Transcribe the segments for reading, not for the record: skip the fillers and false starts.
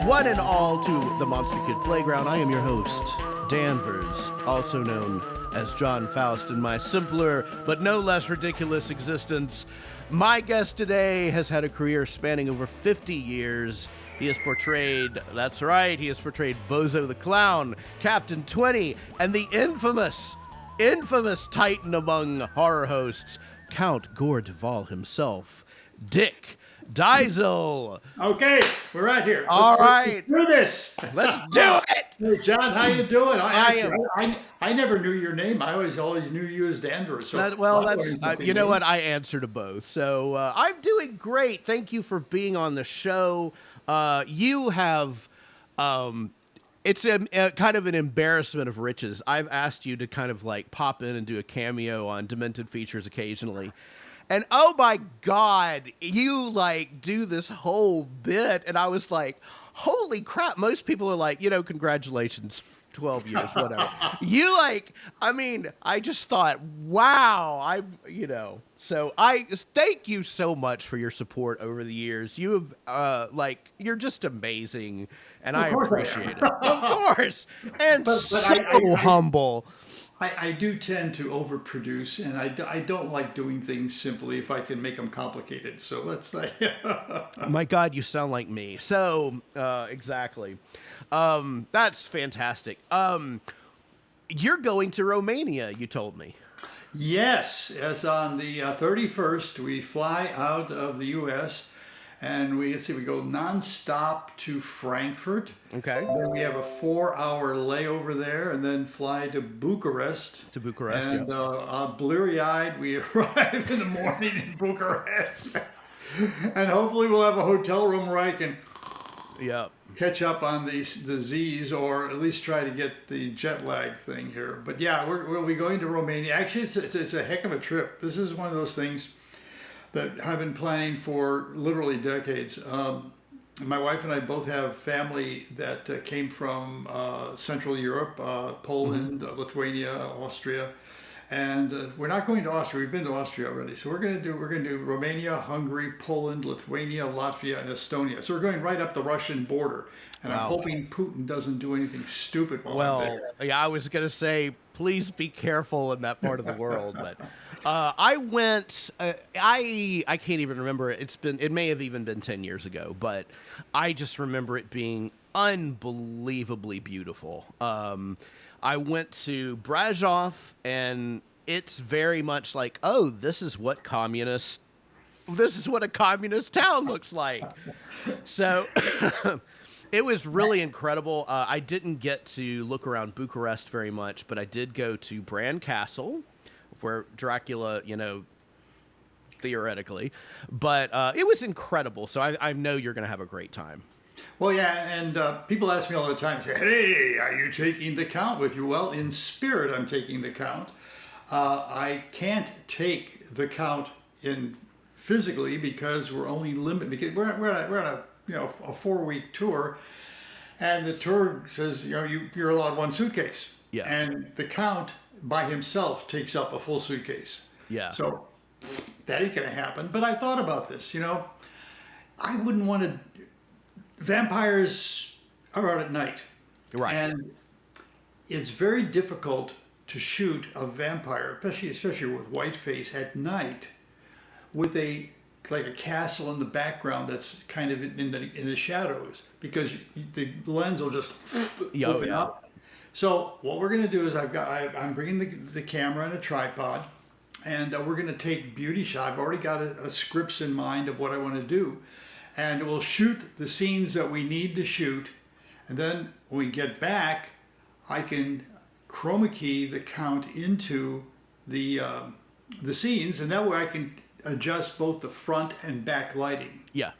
One and all to the Monster Kid Playground. I am your host, Danvers, also known as John Faust in my simpler but no less ridiculous existence. My guest today has had a career spanning over 50 years. He has portrayed, that's right, he has portrayed Bozo the Clown, Captain 20, and the infamous titan among horror hosts, Count Gore himself, Dick Dyszel. Okay, we're right here. All right. Let's do this. Let's do it. Hey, John, how you doing? I I never knew your name. I always knew you as Danvers. So you know what? I answer to both. So I'm doing great. Thank you for being on the show. You have, it's a kind of an embarrassment of riches. I've asked you to kind of like pop in and do a cameo on Demented features occasionally. And oh my God, you like do this whole bit. And I was like, holy crap. Most people are like, congratulations, 12 years, whatever. You like, I just thought, wow, so I thank you so much for your support over the years. You have, you're just amazing. And I appreciate it. Of course. And so humble. I do tend to overproduce, and I don't like doing things simply if I can make them complicated. So let's like. My God, you sound like me. So exactly, that's fantastic. You're going to Romania, you told me. Yes, as on the 31st, we fly out of the U.S. and we go nonstop to Frankfurt. Okay. Then we have a 4-hour layover there, and then fly to Bucharest. And bleary-eyed, we arrive in the morning in Bucharest, and hopefully we'll have a hotel room where I can catch up on the Z's, or at least try to get the jet lag thing here. But yeah, we'll be going to Romania. Actually, it's a heck of a trip. This is one of those things that I've been planning for literally decades. My wife and I both have family that came from Central Europe, Poland, Lithuania, Austria, and we're not going to Austria. We've been to Austria already, so we're going to do Romania, Hungary, Poland, Lithuania, Latvia, and Estonia. So we're going right up the Russian border, and I'm hoping Putin doesn't do anything stupid while I'm there. Yeah, I was going to say, please be careful in that part of the world, but. I went, I can't even remember. It may have even been 10 years ago, but I just remember it being unbelievably beautiful. I went to Brasov, and it's very much like, oh, this is what a communist town looks like. So it was really incredible. I didn't get to look around Bucharest very much, but I did go to Bran Castle, where Dracula, theoretically, but it was incredible. So I know you're going to have a great time. Well, yeah, and people ask me all the time, say, hey, are you taking the Count with you? Well, in spirit, I'm taking the Count. I can't take the Count in physically because we're only limited, because we're on a 4-week tour, and the tour says, you're allowed one suitcase. Yeah. And the Count by himself takes up a full suitcase. Yeah. So that ain't gonna happen. But I thought about this, I wouldn't want to. Vampires are out at night. Right. And it's very difficult to shoot a vampire, especially with white face at night, with a castle in the background that's kind of in the shadows, because the lens will just open up. So what we're going to do is I'm bringing the camera and a tripod, and we're going to take beauty shot. I've already got a scripts in mind of what I want to do, and we'll shoot the scenes that we need to shoot, and then when we get back, I can chroma key the Count into the scenes, and that way I can adjust both the front and back lighting. Yeah.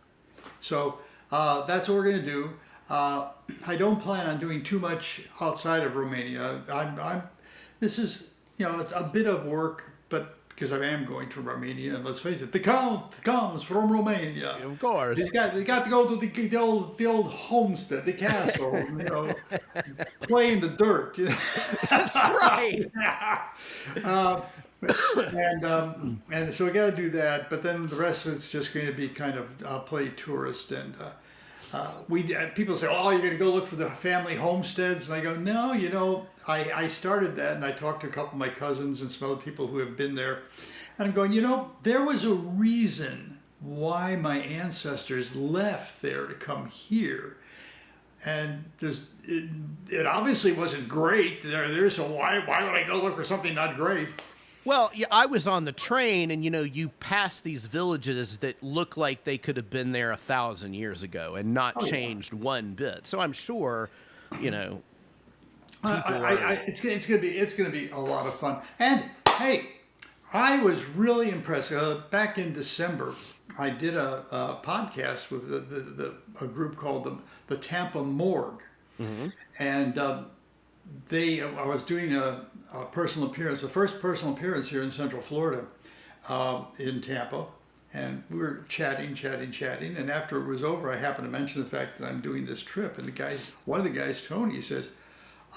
So that's what we're going to do. I don't plan on doing too much outside of Romania. This is, a bit of work, but because I am going to Romania, and let's face it, the Count comes from Romania. Of course. They got to go to the old homestead, the castle, play in the dirt. That's right. And so we got to do that, but then the rest of it's just going to be kind of play tourist, and People say, "Oh, you're going to go look for the family homesteads," and I go, "No, I started that, and I talked to a couple of my cousins and some other people who have been there, and I'm going, there was a reason why my ancestors left there to come here." And it obviously wasn't great there. So why would I go look for something not great? Well, yeah, I was on the train, and you pass these villages that look like they could have been there 1,000 years ago and not changed one bit. So I'm sure, people it's gonna be a lot of fun. And hey, I was really impressed. Back in December, I did a podcast with a group called the Tampa Morgue, and I was doing a personal appearance, the first personal appearance here in Central Florida, in Tampa, and we were chatting, and after it was over, I happened to mention the fact that I'm doing this trip, and one of the guys, Tony, says,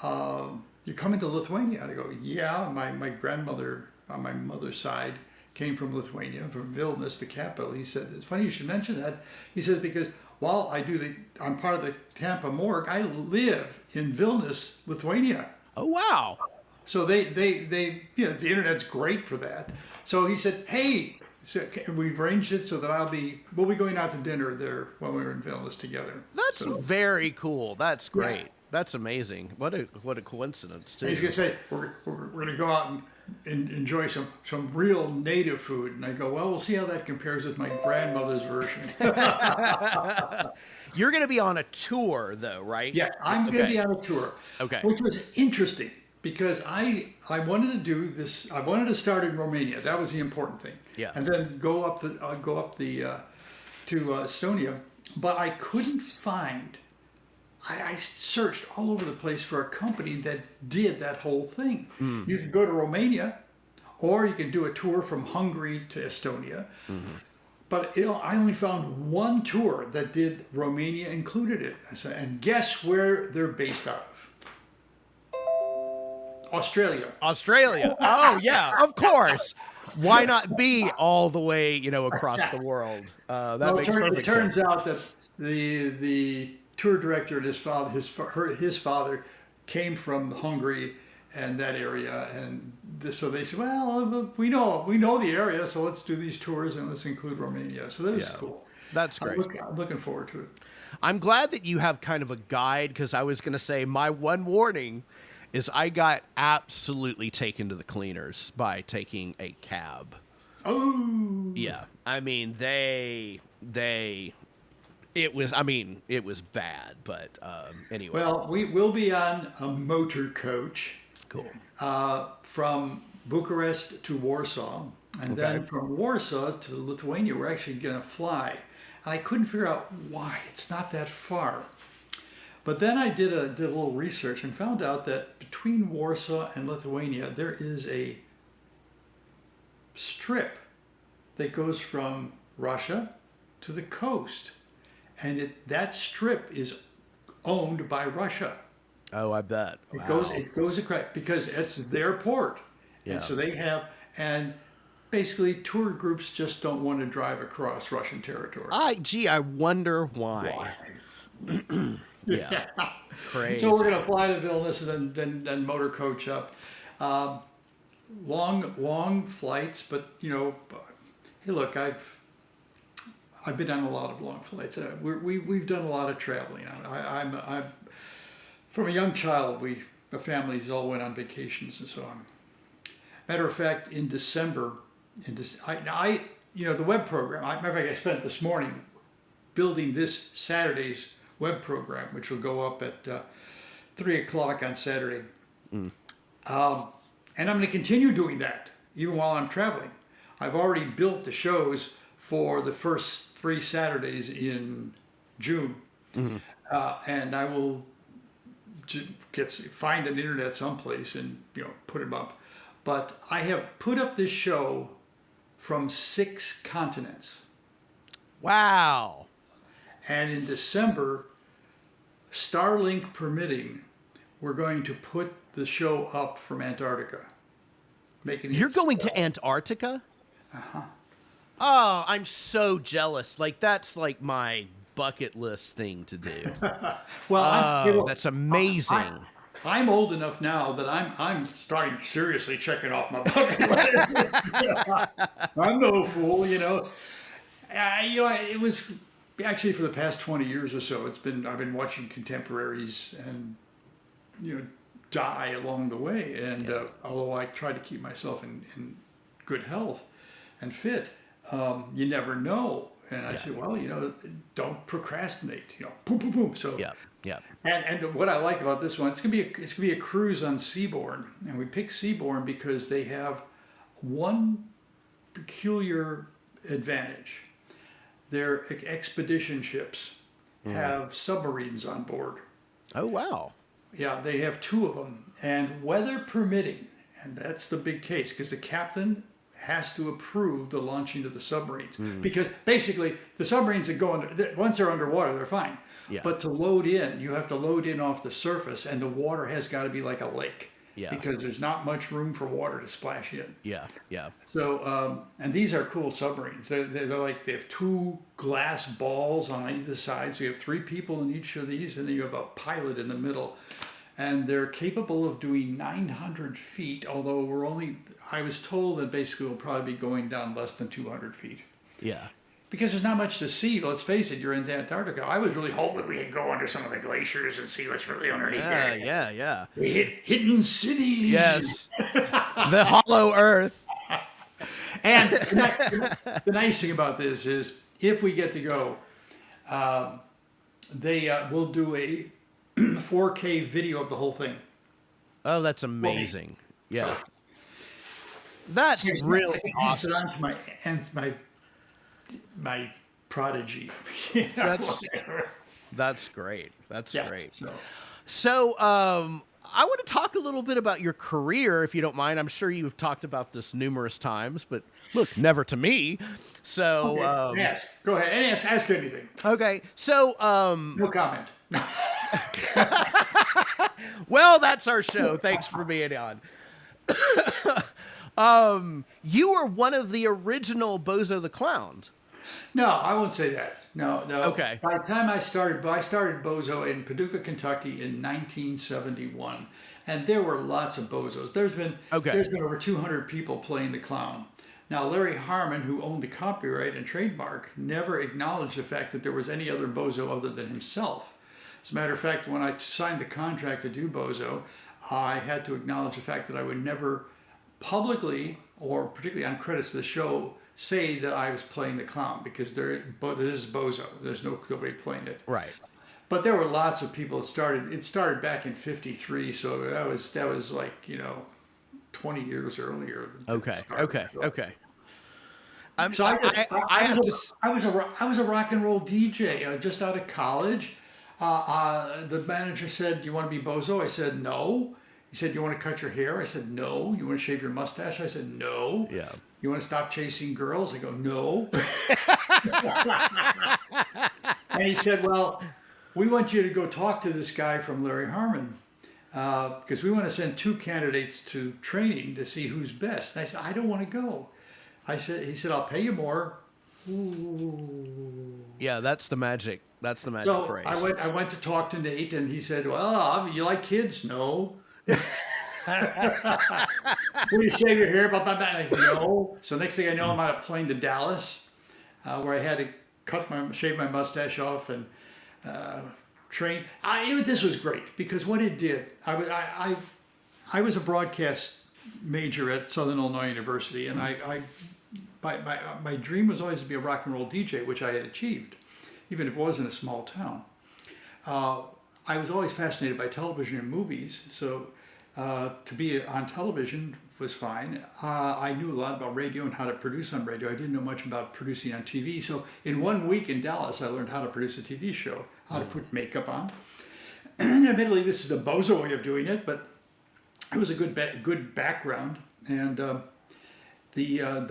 "You're coming to Lithuania?" And I go, "Yeah, my grandmother on my mother's side came from Lithuania, from Vilnius, the capital." He said, "It's funny you should mention that." He says, "Because while I'm part of the Tampa Morgue, I live in Vilnius, Lithuania." Oh, wow. So they the internet's great for that. So he said, "Hey," we've arranged it so that we'll be going out to dinner there when we're in Vilnius together. That's very cool. That's great. Yeah. That's amazing. What a coincidence too. He's gonna say we're gonna go out and enjoy some real native food, and I go, "Well, we'll see how that compares with my grandmother's version." You're gonna be on a tour though, right? Yeah, I'm gonna be on a tour. Okay. Which was interesting because I wanted to do this. I wanted to start in Romania. That was the important thing. Yeah. And then go up to Estonia, but I couldn't find. I searched all over the place for a company that did that whole thing. You could go to Romania, or you could do a tour from Hungary to Estonia. But I only found one tour that did Romania included it. And guess where they're based out of? Australia. Australia. Oh yeah, of course. Why not be all the way across the world? That makes perfect sense. It turns out that the tour director and his father came from Hungary and that area, and so they said, "Well, we know the area, so let's do these tours and let's include Romania." So that was cool. That's great. I'm looking forward to it. I'm glad that you have kind of a guide, because I was going to say my one warning is I got absolutely taken to the cleaners by taking a cab. Oh. Yeah. I mean, it was bad, but anyway. Well, we will be on a motor coach. Cool. From Bucharest to Warsaw, and then from Warsaw to Lithuania, we're actually going to fly. And I couldn't figure out why. It's not that far. But then I did a little research and found out that between Warsaw and Lithuania, there is a strip that goes from Russia to the coast. And that strip is owned by Russia. Oh, I bet. It goes across because it's their port. Yeah. And so they have, and basically tour groups just don't want to drive across Russian territory. I wonder why. Yeah. Crazy. So we're going to fly to Vilnius and then motor coach up. Long flights, but hey, look, I've been on a lot of long flights. We've done a lot of traveling. I'm from a young child. The families all went on vacations and so on. Matter of fact, in December, the web program. Matter of fact, I spent this morning building this Saturday's web program, which will go up at 3:00 on Saturday. And I'm going to continue doing that even while I'm traveling. I've already built the shows for the first 3 Saturdays in June. And I will find an internet someplace and put them up. But I have put up this show from 6 continents. Wow. And in December, Starlink permitting, we're going to put the show up from Antarctica. You're going to Antarctica? Oh, I'm so jealous. Like, that's like my bucket list thing to do. Well, that's amazing. I'm old enough now that I'm starting seriously checking off my bucket list. I'm no fool, you know. It was actually for the past 20 years or so. I've been watching contemporaries and die along the way. And although I try to keep myself in good health and fit, you never know. And I said, well, don't procrastinate. Boom, boom, boom. So yeah. And what I like about this one, it's gonna be a cruise on Seabourn, and we picked Seabourn because they have one peculiar advantage. Their expedition ships have submarines on board. Oh, wow. Yeah, they have 2 of them, and weather permitting, and that's the big case, because the captain has to approve the launching of the submarines. Because basically, the submarines that go under, once they're underwater, they're fine. Yeah. But to load in, you have to load in off the surface, and the water has got to be like a lake. Yeah. Because there's not much room for water to splash in. Yeah. So, and these are cool submarines. They're like, they have 2 glass balls on either side. So you have 3 people in each of these, and then you have a pilot in the middle. And they're capable of doing 900 feet, although I was told that basically we'll probably be going down less than 200 feet. Yeah. Because there's not much to see. Let's face it, you're in Antarctica. I was really hoping we could go under some of the glaciers and see what's really underneath there. Yeah. Hidden cities. Yes. The hollow earth. And the nice thing about this is, if we get to go, they will do a 4K video of the whole thing. Oh, that's amazing. Yeah. So, that's really awesome. On to my prodigy. That's great. That's great. So, I want to talk a little bit about your career, if you don't mind. I'm sure you've talked about this numerous times, but look, never to me. So, go ahead and ask anything. Okay. So, no comment. Well, that's our show. Thanks for being on. You were one of the original Bozo the Clowns. No, I won't say that. No. Okay. By the time I started Bozo in Paducah, Kentucky in 1971, and there were lots of Bozos. There's been over 200 people playing the clown. Now, Larry Harmon, who owned the copyright and trademark, never acknowledged the fact that there was any other Bozo other than himself. As a matter of fact, when I signed the contract to do Bozo, I had to acknowledge the fact that I would never publicly, or particularly on credits to the show, say that I was playing the clown, because this is Bozo. There's nobody playing it. Right. But there were lots of people. It started back in '53, so that was like 20 years earlier. Okay. So I was a rock and roll DJ just out of college. The manager said, "Do you want to be Bozo?" I said, "No." He said, "You want to cut your hair?" I said, "No." "You want to shave your mustache?" I said, "No." Yeah. "You want to stop chasing girls?" I go, "No." And he said, "Well, we want you to go talk to this guy from Larry Harmon, because we want to send 2 candidates to training to see who's best." And I said, "I don't want to go." He said, "I'll pay you more." Ooh. Yeah, that's the magic. That's the magic phrase. I went to talk to Nate, and he said, "Well, you like kids?" "No." "Will you shave your hair?" Blah, blah, blah. "No." So next thing I know, I'm on a plane to Dallas, where I had to shave my mustache off and train. This was great, because what it did, I was a broadcast major at Southern Illinois University, and my dream was always to be a rock and roll DJ, which I had achieved, even if it was in a small town. I was always fascinated by television and movies, so to be on television was fine. I knew a lot about radio and how to produce on radio. I didn't know much about producing on TV. So in 1 week in Dallas, I learned how to produce a TV show, how to put makeup on. And admittedly, this is the Bozo way of doing it, but it was a good background. And the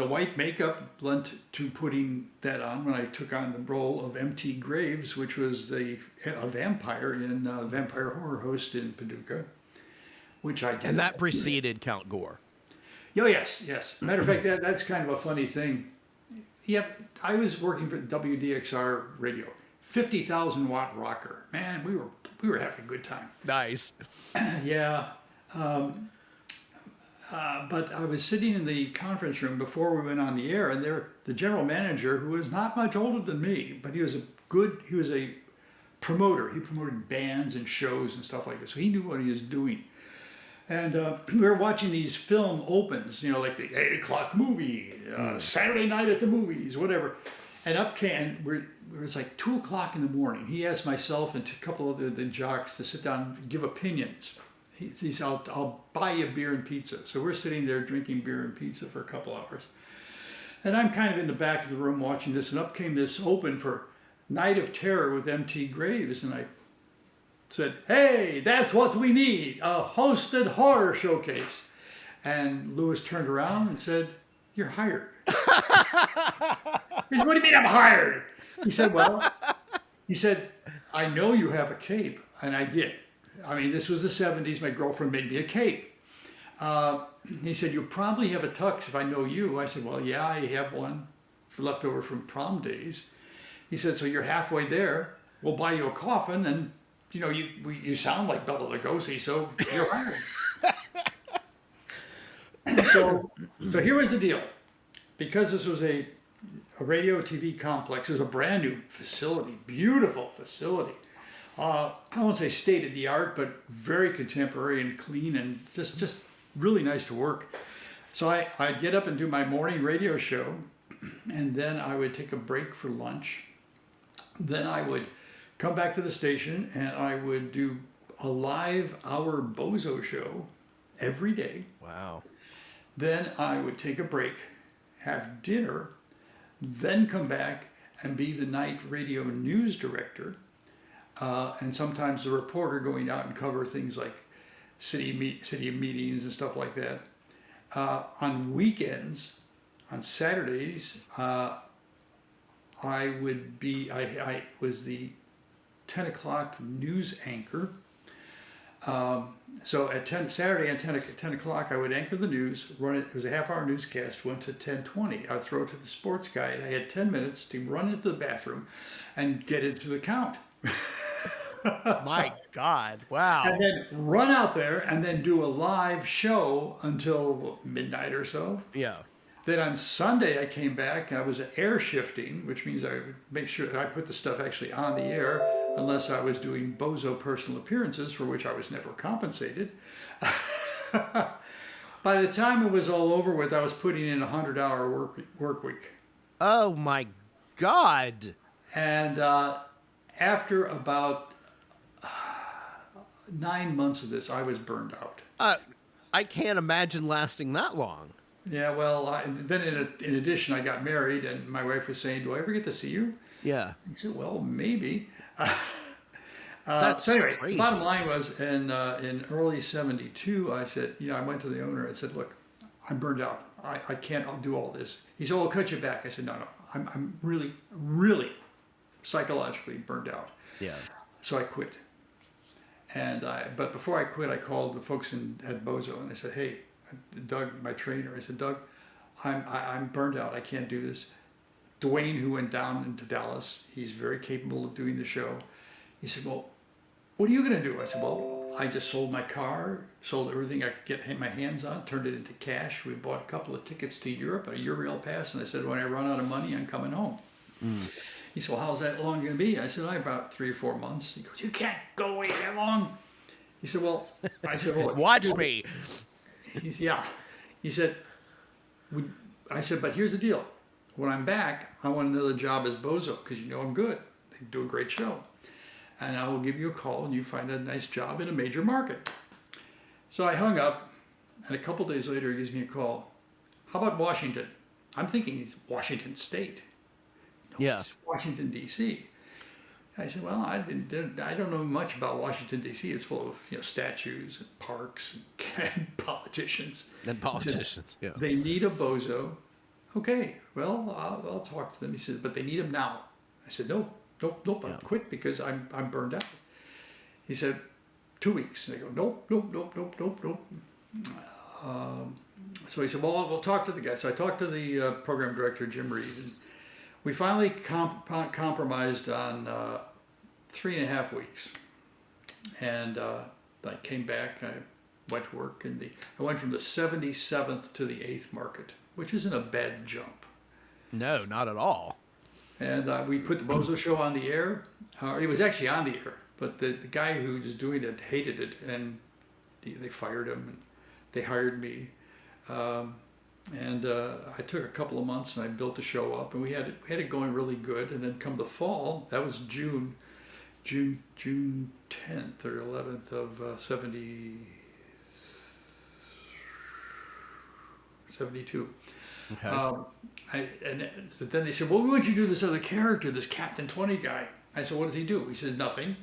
white makeup lent to putting that on when I took on the role of M.T. Graves, which was a vampire in Vampire Horror Host in Paducah, which I did. And that preceded Count Gore. Oh, yes. Matter of fact, that's kind of a funny thing. Yep, I was working for WDXR radio. 50,000 watt rocker. Man, we were having a good time. Nice. Yeah. But I was sitting in the conference room before we went on the air, and there, the general manager, who was not much older than me, but he was a promoter. He promoted bands and shows and stuff like this, so he knew what he was doing. And we were watching these film opens, like the 8 o'clock movie, Saturday night at the movies, whatever. And it was like 2 o'clock in the morning. He asked myself and a couple of the jocks to sit down and give opinions. He said, I'll buy you beer and pizza. So we're sitting there drinking beer and pizza for a couple hours. And I'm kind of in the back of the room watching this, and up came this open for Night of Terror with M.T. Graves. And I said, hey, that's what we need, a hosted horror showcase. And Lewis turned around and said, you're hired. He said, what do you mean I'm hired? He said, I know you have a cape. And I did. I mean, this was the 70s. My girlfriend made me a cape. He said, you'll probably have a tux if I know you. I said, well, yeah, I have one left over from prom days. He said, so you're halfway there. We'll buy you a coffin, and you sound like Bela Lugosi, so you're hired. So here was the deal. Because this was a radio TV complex, it was a brand new facility, beautiful facility. I won't say state of the art, but very contemporary and clean, and just really nice to work. So I'd get up and do my morning radio show, and then I would take a break for lunch. Then I would come back to the station, and I would do a live hour Bozo show every day. Wow. Then I would take a break, have dinner, then come back and be the night radio news director. And sometimes the reporter going out and cover things like city meetings and stuff like that. On weekends, on Saturdays, I was the 10 o'clock news anchor. So at Saturday at 10 o'clock, I would anchor the news, run it. It was a half-hour newscast, went to 10:20. I'd throw it to the sports guide. I had 10 minutes to run into the bathroom and get into the count. My God. Wow. And then run out there and then do a live show until midnight or so. Yeah. Then on Sunday, I came back. I was air shifting, which means I would make sure that I put the stuff actually on the air, unless I was doing Bozo personal appearances, for which I was never compensated. By the time it was all over with, I was putting in a 100-hour work week. Oh, my God. And after about 9 months of this, I was burned out. I can't imagine lasting that long. Yeah, well, then in addition, I got married, and my wife was saying, do I ever get to see you? Yeah. I said, well, maybe. That's so anyway, crazy. The bottom line was in early 72, I said, I went to the owner. I said, look, I'm burned out. I can't do all this. He said, well, I'll cut you back. I said, no, I'm really, really psychologically burned out. Yeah. So I quit. But before I quit, I called the folks at Bozo, and I said, hey, Doug, my trainer, I said, Doug, I'm burned out. I can't do this. Dwayne, who went down into Dallas, he's very capable of doing the show. He said, well, what are you going to do? I said, well, I just sold my car, sold everything I could get my hands on, turned it into cash. We bought a couple of tickets to Europe, a Eurail pass, and I said, when I run out of money, I'm coming home. He said, well, how's that long going to be? I said, about 3 or 4 months. He goes, you can't go away that long. He said, well, watch me. Yeah. He said, I said, but here's the deal. When I'm back, I want another job as Bozo, because I'm good. They do a great show. And I will give you a call, and you find a nice job in a major market. So I hung up, and a couple days later, he gives me a call. How about Washington? I'm thinking he's Washington State. No, Yeah. It's Washington, D.C. I said, well, I don't know much about Washington, D.C. It's full of statues and parks and politicians. And politicians, said, yeah. They need a Bozo. Okay, well, I'll talk to them. He said, but they need him now. I said, nope, I quit because I'm burned out. He said, 2 weeks. And I go, nope. So he said, well, we'll talk to the guy. So I talked to the program director, Jim Reed, and we finally compromised on 3.5 weeks, and I came back. I went to work I went from the 77th to the 8th market, which isn't a bad jump. No, not at all. And we put the Bozo show on the air. It was actually on the air, but the guy who was doing it hated it, and they fired him, and they hired me. I took a couple of months, and I built the show up, and we had it going really good. And then come the fall, that was June 10th or 11th of 72. Okay. So then they said, well, we want you to do this other character, this Captain 20 guy. I said, what does he do? He says, nothing.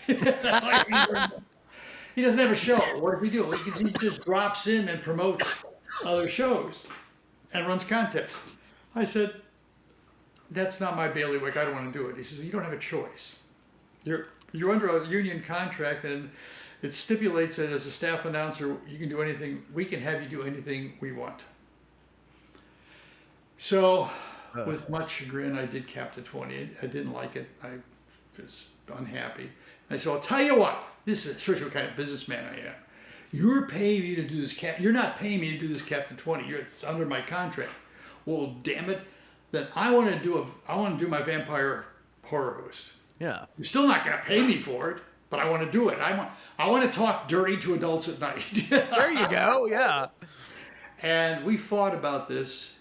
He doesn't have a show. What does he do? He just drops in and promotes other shows and runs contests. I said, that's not my bailiwick. I don't want to do it. He says, you don't have a choice. You're under a union contract, and it stipulates that as a staff announcer, you can do anything. We can have you do anything we want. So, with much chagrin, I did Captain 20. I didn't like it. I was unhappy. I said, I'll tell you what. This shows you what kind of businessman I am. You're paying me to do this You're not paying me to do this Captain 20. It's under my contract. Well, damn it. Then I want to do my vampire horror host. Yeah. You're still not going to pay me for it, but I want to do it. I want to talk dirty to adults at night. There you go. Yeah. And we fought about this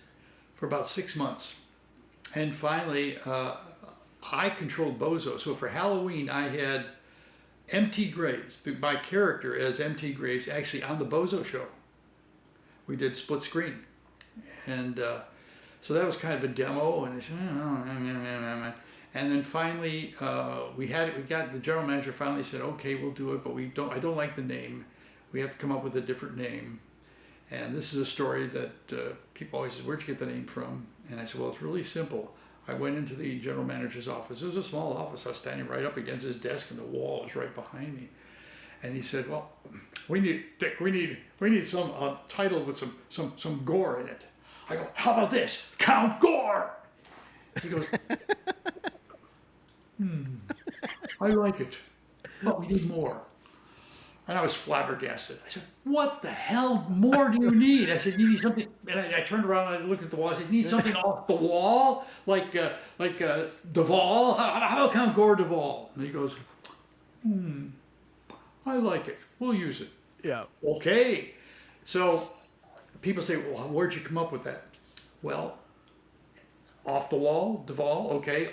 for about 6 months. And finally, I controlled Bozo. So for Halloween, I had MT Graves, my character as MT Graves, actually on the Bozo show. We did split screen. And so that was kind of a demo. And they said, oh. And then finally, the general manager finally said, okay, we'll do it, but I don't like the name. We have to come up with a different name. And this is a story that people always say, where'd you get the name from? And I said, well, it's really simple. I went into the general manager's office. It was a small office. I was standing right up against his desk, and the wall was right behind me. And he said, well, we need some title with some gore in it. I go, how about this? Count Gore! He goes, I like it, but we need more. And I was flabbergasted. I said, what the hell more do you need? I said, you need something. And I turned around and I looked at the wall. I said, you need something off the wall? Like Duvall? How about Count Gore Duvall? And he goes, I like it. We'll use it. Yeah. Okay. So people say, well, where'd you come up with that? Well, off the wall, Duvall, okay.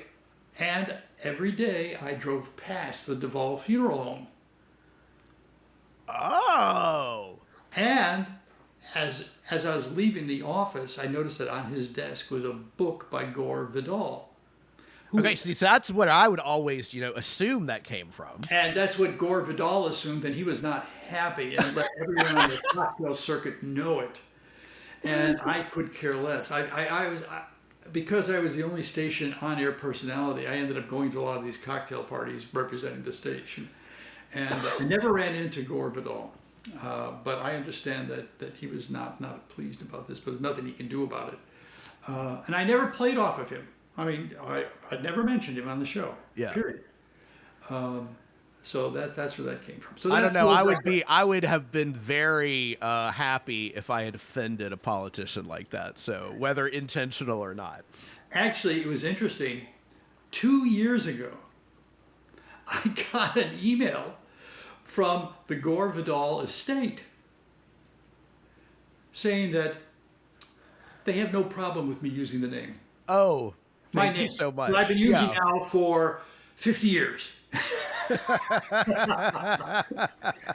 And every day I drove past the Duvall funeral home. Oh. And as I was leaving the office, I noticed that on his desk was a book by Gore Vidal. Okay, so that's what I would always, assume that came from. And that's what Gore Vidal assumed, that he was not happy and let everyone on the cocktail circuit know it. And I could care less. Because I was the only station on-air personality, I ended up going to a lot of these cocktail parties representing the station. And I never ran into Gore Vidal. But I understand that he was not pleased about this, but there's nothing he can do about it. And I never played off of him. I mean, I never mentioned him on the show. Yeah. Period. So that's where that came from. So I don't know. I would have been very happy if I had offended a politician like that. So whether intentional or not. Actually, it was interesting. 2 years ago, I got an email from the Gore Vidal estate saying that they have no problem with me using the name. Oh, my thank name you so much. That I've been using now for 50 years. And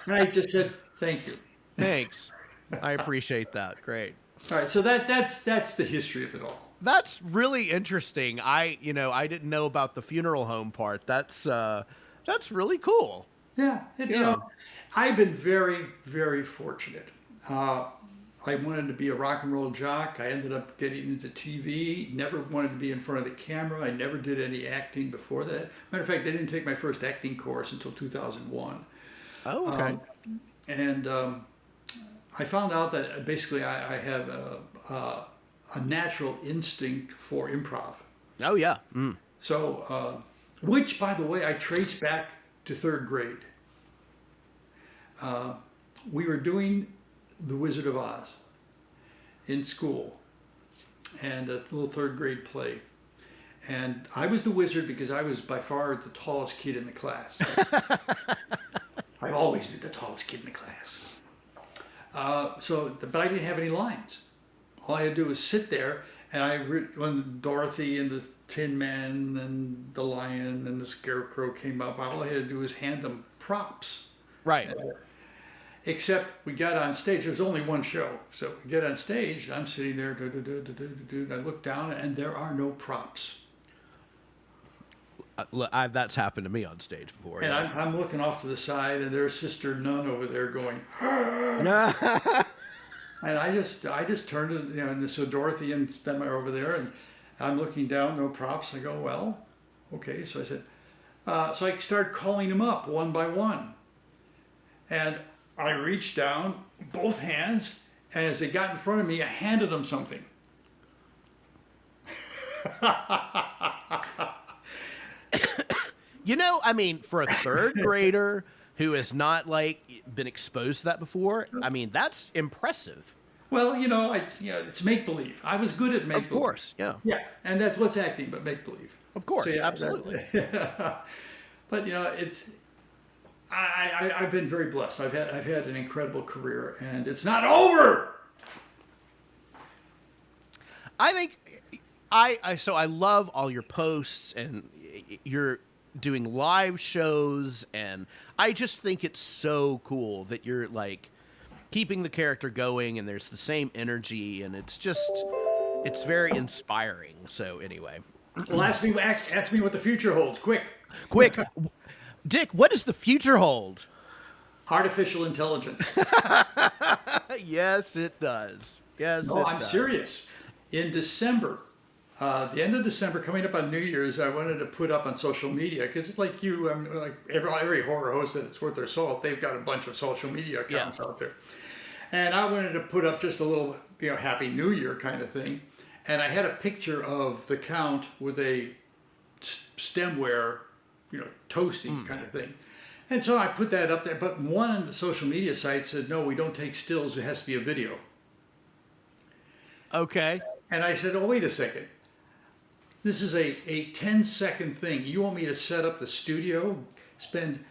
I just said, thank you. Thanks. I appreciate that. Great. All right, so that's the history of it all. That's really interesting. I didn't know about the funeral home part. That's really cool. Yeah, I've been very, very fortunate. I wanted to be a rock and roll jock. I ended up getting into TV. Never wanted to be in front of the camera. I never did any acting before that. Matter of fact, I didn't take my first acting course until 2001. Oh, okay. I found out that basically I have a natural instinct for improv. Oh yeah. So, which, by the way, I trace back to third grade. We were doing The Wizard of Oz in school, and a little third grade play. And I was the wizard because I was by far the tallest kid in the class. I've always been the tallest kid in the class. But I didn't have any lines. All I had to do was sit there, and when Dorothy and the Tin Man and the Lion and the Scarecrow came up, all I had to do was hand them props. Right. Except we got on stage. There's only one show, so we get on stage. And I'm sitting there, and I look down, and there are no props. That's happened to me on stage before. And yeah. I'm looking off to the side, and there's Sister Nun over there going. And I just turned to, and so Dorothy and them are over there, and I'm looking down, no props. I go, well, okay. So I said, so I started calling them up one by one, and I reached down, both hands, and as they got in front of me, I handed them something. I mean, for a third grader who has not been exposed to that before, I mean, that's impressive. Well, it's make believe. I was good at make believe. Of course, yeah. Yeah, and that's what's acting, but make believe. Of course, So, yeah, absolutely. But it's. I've been very blessed. I've had an incredible career, and it's not over. I think I love all your posts, and you're doing live shows, and I just think it's so cool that you're keeping the character going, and there's the same energy, and it's very inspiring. So anyway, Well, ask me what the future holds. Quick. Dick, what does the future hold? Artificial intelligence. Yes, it does. Yes, No, I'm serious. In December, the end of December, coming up on New Year's, I wanted to put up on social media because it's like you, like every horror host that's worth their salt, they've got a bunch of social media accounts out there, and I wanted to put up just a little, Happy New Year kind of thing, and I had a picture of the Count with a stemware, toasty kind of thing. And so I put that up there, but one of the social media sites said, no, we don't take stills, it has to be a video. Okay. And I said, oh, wait a second. This is a 10-second thing. You want me to set up the studio, spend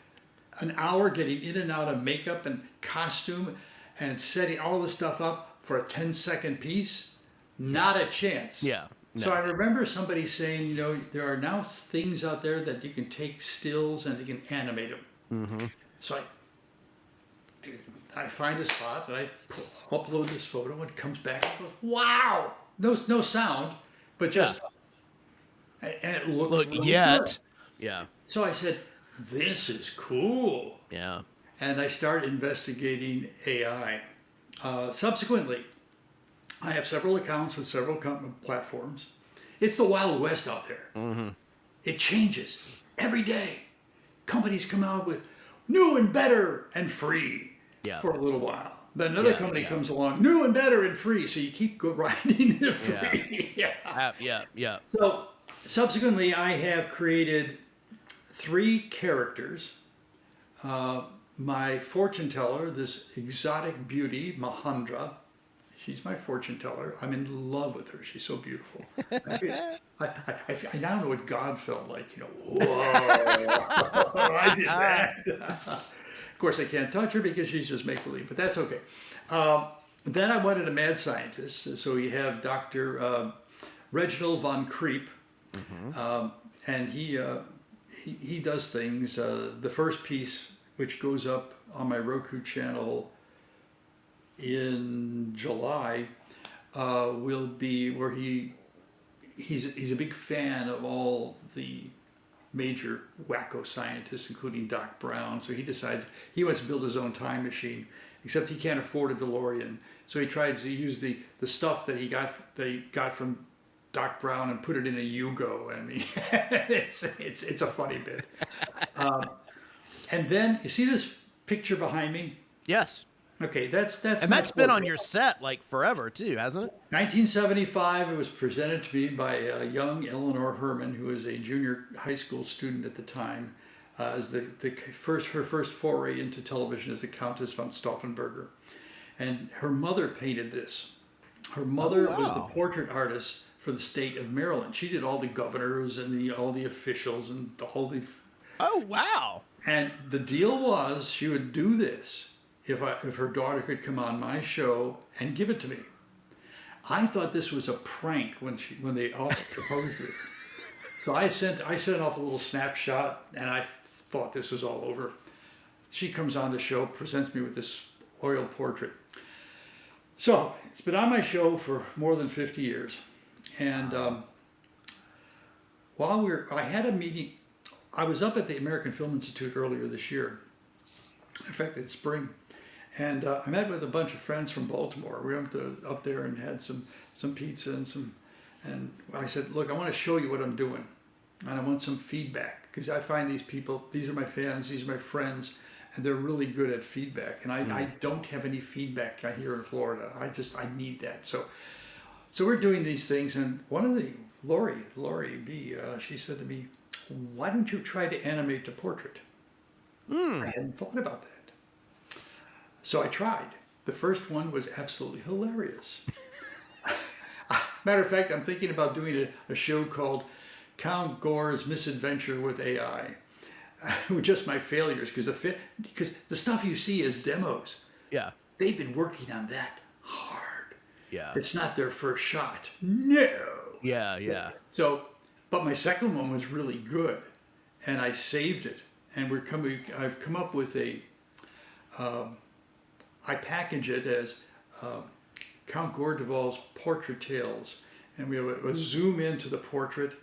an hour getting in and out of makeup and costume and setting all this stuff up for a 10-second piece? Not a chance. Yeah. No. So I remember somebody saying, there are now things out there that you can take stills and you can animate them. Mm-hmm. So I find a spot and I upload this photo and it comes back and goes, wow! No sound, but just, and it looks really good. Yeah. So I said, this is cool. Yeah. And I started investigating AI. Subsequently, I have several accounts with several platforms. It's the Wild West out there. Mm-hmm. It changes every day. Companies come out with new and better and free for a little while. Then another company comes along, new and better and free. So you keep riding the free. Yeah. So subsequently, I have created 3 characters. My fortune teller, this exotic beauty, Mahandra. She's my fortune teller. I'm in love with her. She's so beautiful. I now know what God felt like. Whoa! I did that. Of course, I can't touch her because she's just make believe, but that's okay. Then I wanted a mad scientist, so we have Dr. Reginald von Creep, and he does things. The first piece, which goes up on my Roku channel in July, will be where he's a big fan of all the major wacko scientists, including Doc Brown. So he decides he wants to build his own time machine, except he can't afford a DeLorean. So he tries to use the stuff that he got from Doc Brown and put it in a Yugo. I mean, it's a funny bit. And then you see this picture behind me? Yes. Okay, that's And my that's been on portrait. your set like forever too, hasn't it? 1975, it was presented to me by young Eleanor Herman, who was a junior high school student at the time, as her first foray into television as the Countess von Stauffenberger. And her mother painted this. Her Oh mother was the wow. portrait artist for the state of Maryland. She did all the governors and all the officials and all the. Oh wow. And the deal was she would do this if her daughter could come on my show and give it to me. I thought this was a prank when they all proposed it. So I sent off a little snapshot, and I thought this was all over. She comes on the show, presents me with this oil portrait. So it's been on my show for more than 50 years, and I had a meeting. I was up at the American Film Institute earlier this year. In fact, it's spring. And I met with a bunch of friends from Baltimore. We went up there and had some pizza and I said, look, I want to show you what I'm doing. And I want some feedback, because I find these people, these are my fans, these are my friends, and they're really good at feedback. And I don't have any feedback here in Florida. I need that. So we're doing these things, and one of the, Lori B, she said to me, why don't you try to animate the portrait? I hadn't thought about that. So I tried. The first one was absolutely hilarious. Matter of fact, I'm thinking about doing a show called Count Gore's Misadventure with AI, with just my failures, because the stuff you see is demos. Yeah. They've been working on that hard. Yeah. It's not their first shot. No. Yeah, yeah. So, but my second one was really good, and I saved it. And I've come up with I package it as Count Gore Duvall's Portrait Tales, and we have a zoom into the portrait,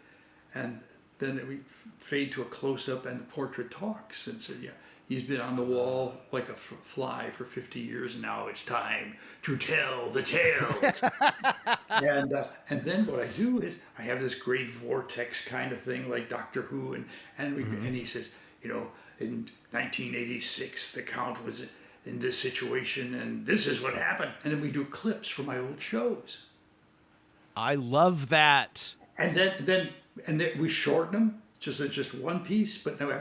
and then we fade to a close-up, and the portrait talks and said, yeah, he's been on the wall like a fly for 50 years, and now it's time to tell the tale. And then what I do is I have this great vortex kind of thing like Doctor Who, and he says, in 1986, the Count was in this situation, and this is what happened. And then we do clips from my old shows. I love that. And then we shorten them, just one piece. But now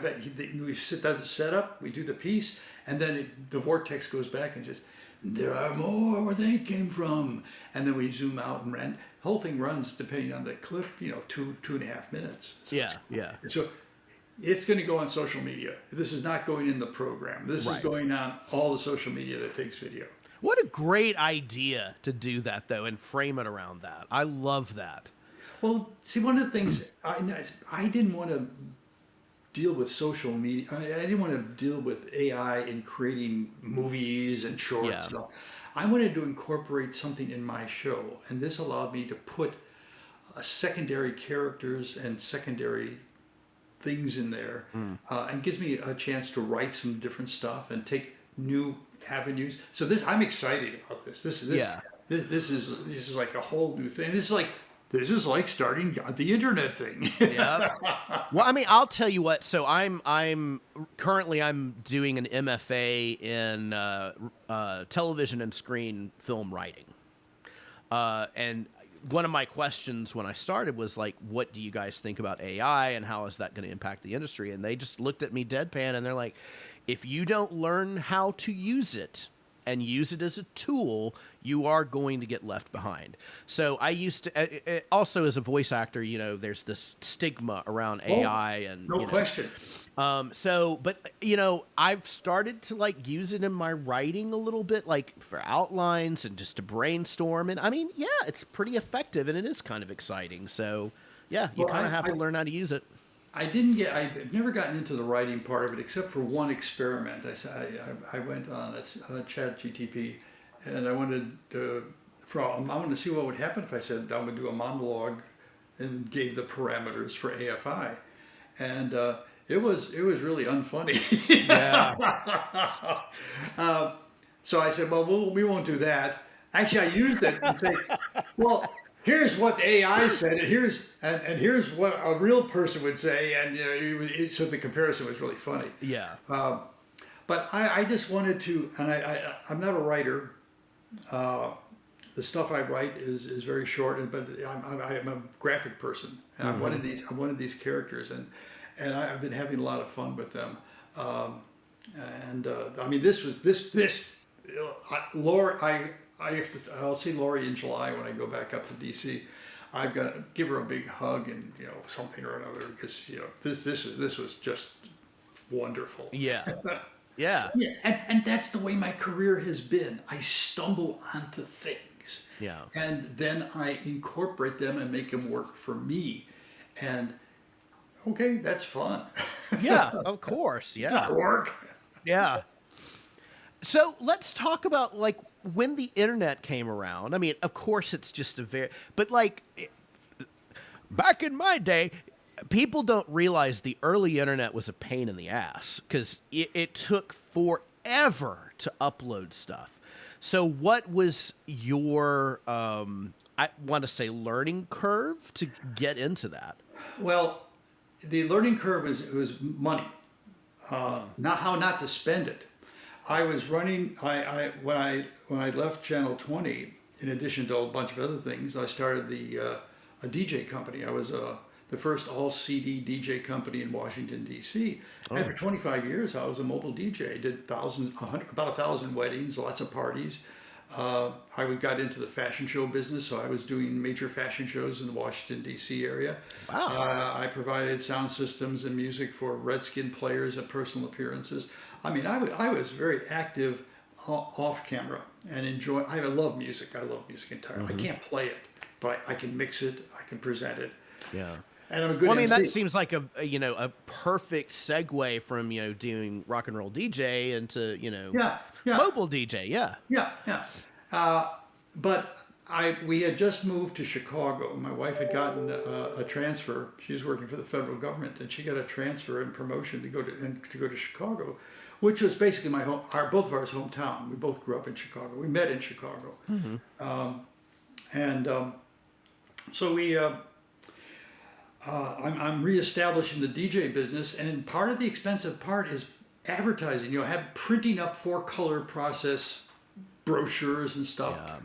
we set that set up, we do the piece, and then the vortex goes back and says, there are more where they came from. And then we zoom out and the whole thing runs, depending on the clip, 2.5 minutes. So Yeah. So it's going to go on social media. This is not going in the program. This is going on all the social media that takes video. What a great idea to do that, though, and frame it around that. I love that. Well, see, one of the things, I didn't want to deal with social media. I didn't want to deal with AI in creating movies and short stuff. I wanted to incorporate something in my show, and this allowed me to put secondary characters and secondary things in there, and gives me a chance to write some different stuff and take new avenues. So I'm excited about this. This is like a whole new thing. This is like starting the internet thing. Yeah. Well, I mean, I'll tell you what. So I'm currently doing an MFA in television and screen film writing, and one of my questions when I started was like, what do you guys think about AI and how is that going to impact the industry? And they just looked at me deadpan and they're like, if you don't learn how to use it and use it as a tool, you are going to get left behind. So I used to, also as a voice actor, there's this stigma around AI and no question. But I've started to use it in my writing a little bit, like for outlines and just to brainstorm. And I mean, yeah, it's pretty effective and it is kind of exciting. So yeah, you kind of have to learn how to use it. I've never gotten into the writing part of it except for one experiment. I went on a chat GTP, and I wanted to see what would happen if I said I'm going to do a monologue and gave the parameters for AFI. And it was really unfunny. Yeah. So I said, well, we won't do that. Actually, I used it and say, well, here's what the AI said, and here's what a real person would say, and so the comparison was really funny. Yeah. But but I just wanted to, and I'm not a writer. The stuff I write is very short, but I'm a graphic person, and I wanted these characters, and I've been having a lot of fun with them. I mean, Lori. I'll see Lori in July when I go back up to DC. I've got to give her a big hug and something or another, because this was just wonderful. Yeah. Yeah. Yeah, and that's the way my career has been. I stumble onto things. Yeah. And then I incorporate them and make them work for me. And okay, that's fun. Yeah, of course. Yeah. Work. Yeah. So let's talk about like when the internet came around. I mean, of course it's just but like back in my day, people don't realize the early internet was a pain in the ass because it took forever to upload stuff. So what was your, I want to say, learning curve to get into that? Well, the learning curve was money, not how not to spend it. I was running, when I left Channel 20, in addition to a bunch of other things, I started a DJ company. I was the first all-CD DJ company in Washington, D.C. Oh. And for 25 years, I was a mobile DJ. I did about 1,000 weddings, lots of parties. I got into the fashion show business, so I was doing major fashion shows in the Washington, D.C. area. Wow. I provided sound systems and music for Redskin players at personal appearances. I mean, I was very active off camera and I love music. I love music entirely. Mm-hmm. I can't play it, but I can mix it. I can present it. Yeah. And I'm a good Well, I mean, MC. that seems like a perfect segue from, doing rock and roll DJ into, mobile DJ. Yeah. Yeah. But we had just moved to Chicago. My wife had gotten a transfer. She was working for the federal government, and she got a transfer and promotion to go to Chicago, which was basically both of ours hometown. We both grew up in Chicago. We met in Chicago. Mm-hmm. So we. I'm reestablishing the DJ business, and part of the expensive part is advertising. Printing up 4-color process brochures and stuff. Yeah.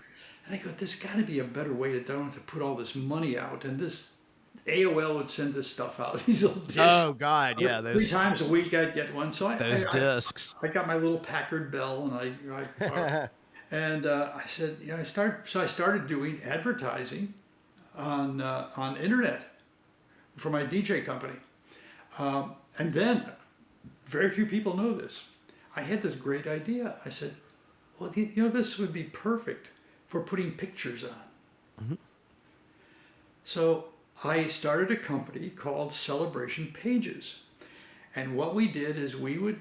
And I go, there's got to be a better way. I don't have to put all this money out. And this AOL would send this stuff out. These little discs. Oh God, yeah. 3 times a week I'd get one. So those discs. I got my little Packard Bell, and I said, I started doing advertising on internet for my DJ company. And then, very few people know this, I had this great idea. I said, well, this would be perfect for putting pictures on. Mm-hmm. So I started a company called Celebration Pages. And what we did is we would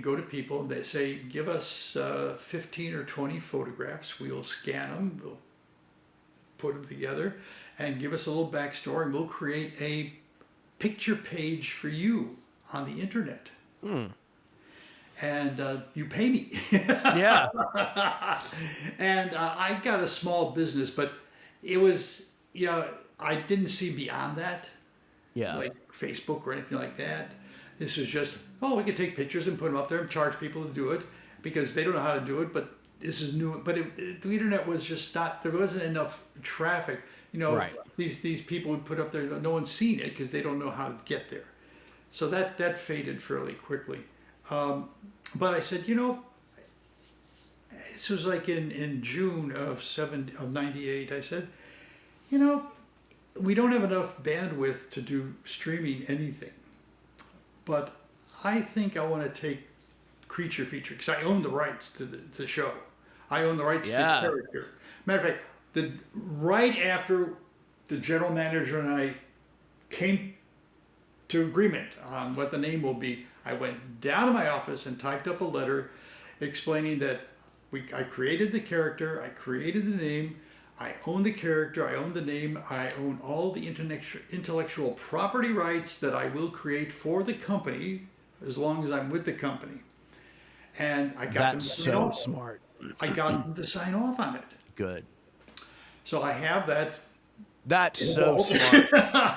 go to people and they say, give us 15 or 20 photographs. We'll scan them, we'll put them together, and give us a little backstory, and we'll create a picture page for you on the internet. Mm. And you pay me. Yeah. And I got a small business, but it was, I didn't see beyond that. Yeah. Like Facebook or anything like that. This was just, we could take pictures and put them up there and charge people to do it because they don't know how to do it, but this is new. But the internet was just there wasn't enough traffic. Right. These people would put up there, no one's seen it because they don't know how to get there. So that faded fairly quickly. But I said, this was like in June of 98. I said, we don't have enough bandwidth to do streaming anything. But I think I want to take creature feature because I own the rights to the show. I own the rights to the character. Matter of fact, right after the general manager and I came to agreement on what the name will be, I went down to my office and typed up a letter explaining that I created the character, I created the name, I own the character, I own the name, I own all the intellectual property rights that I will create for the company as long as I'm with the company. And I got them to sign off. That's so smart. I got them to sign off on it. Good. So I have that. That's so smart.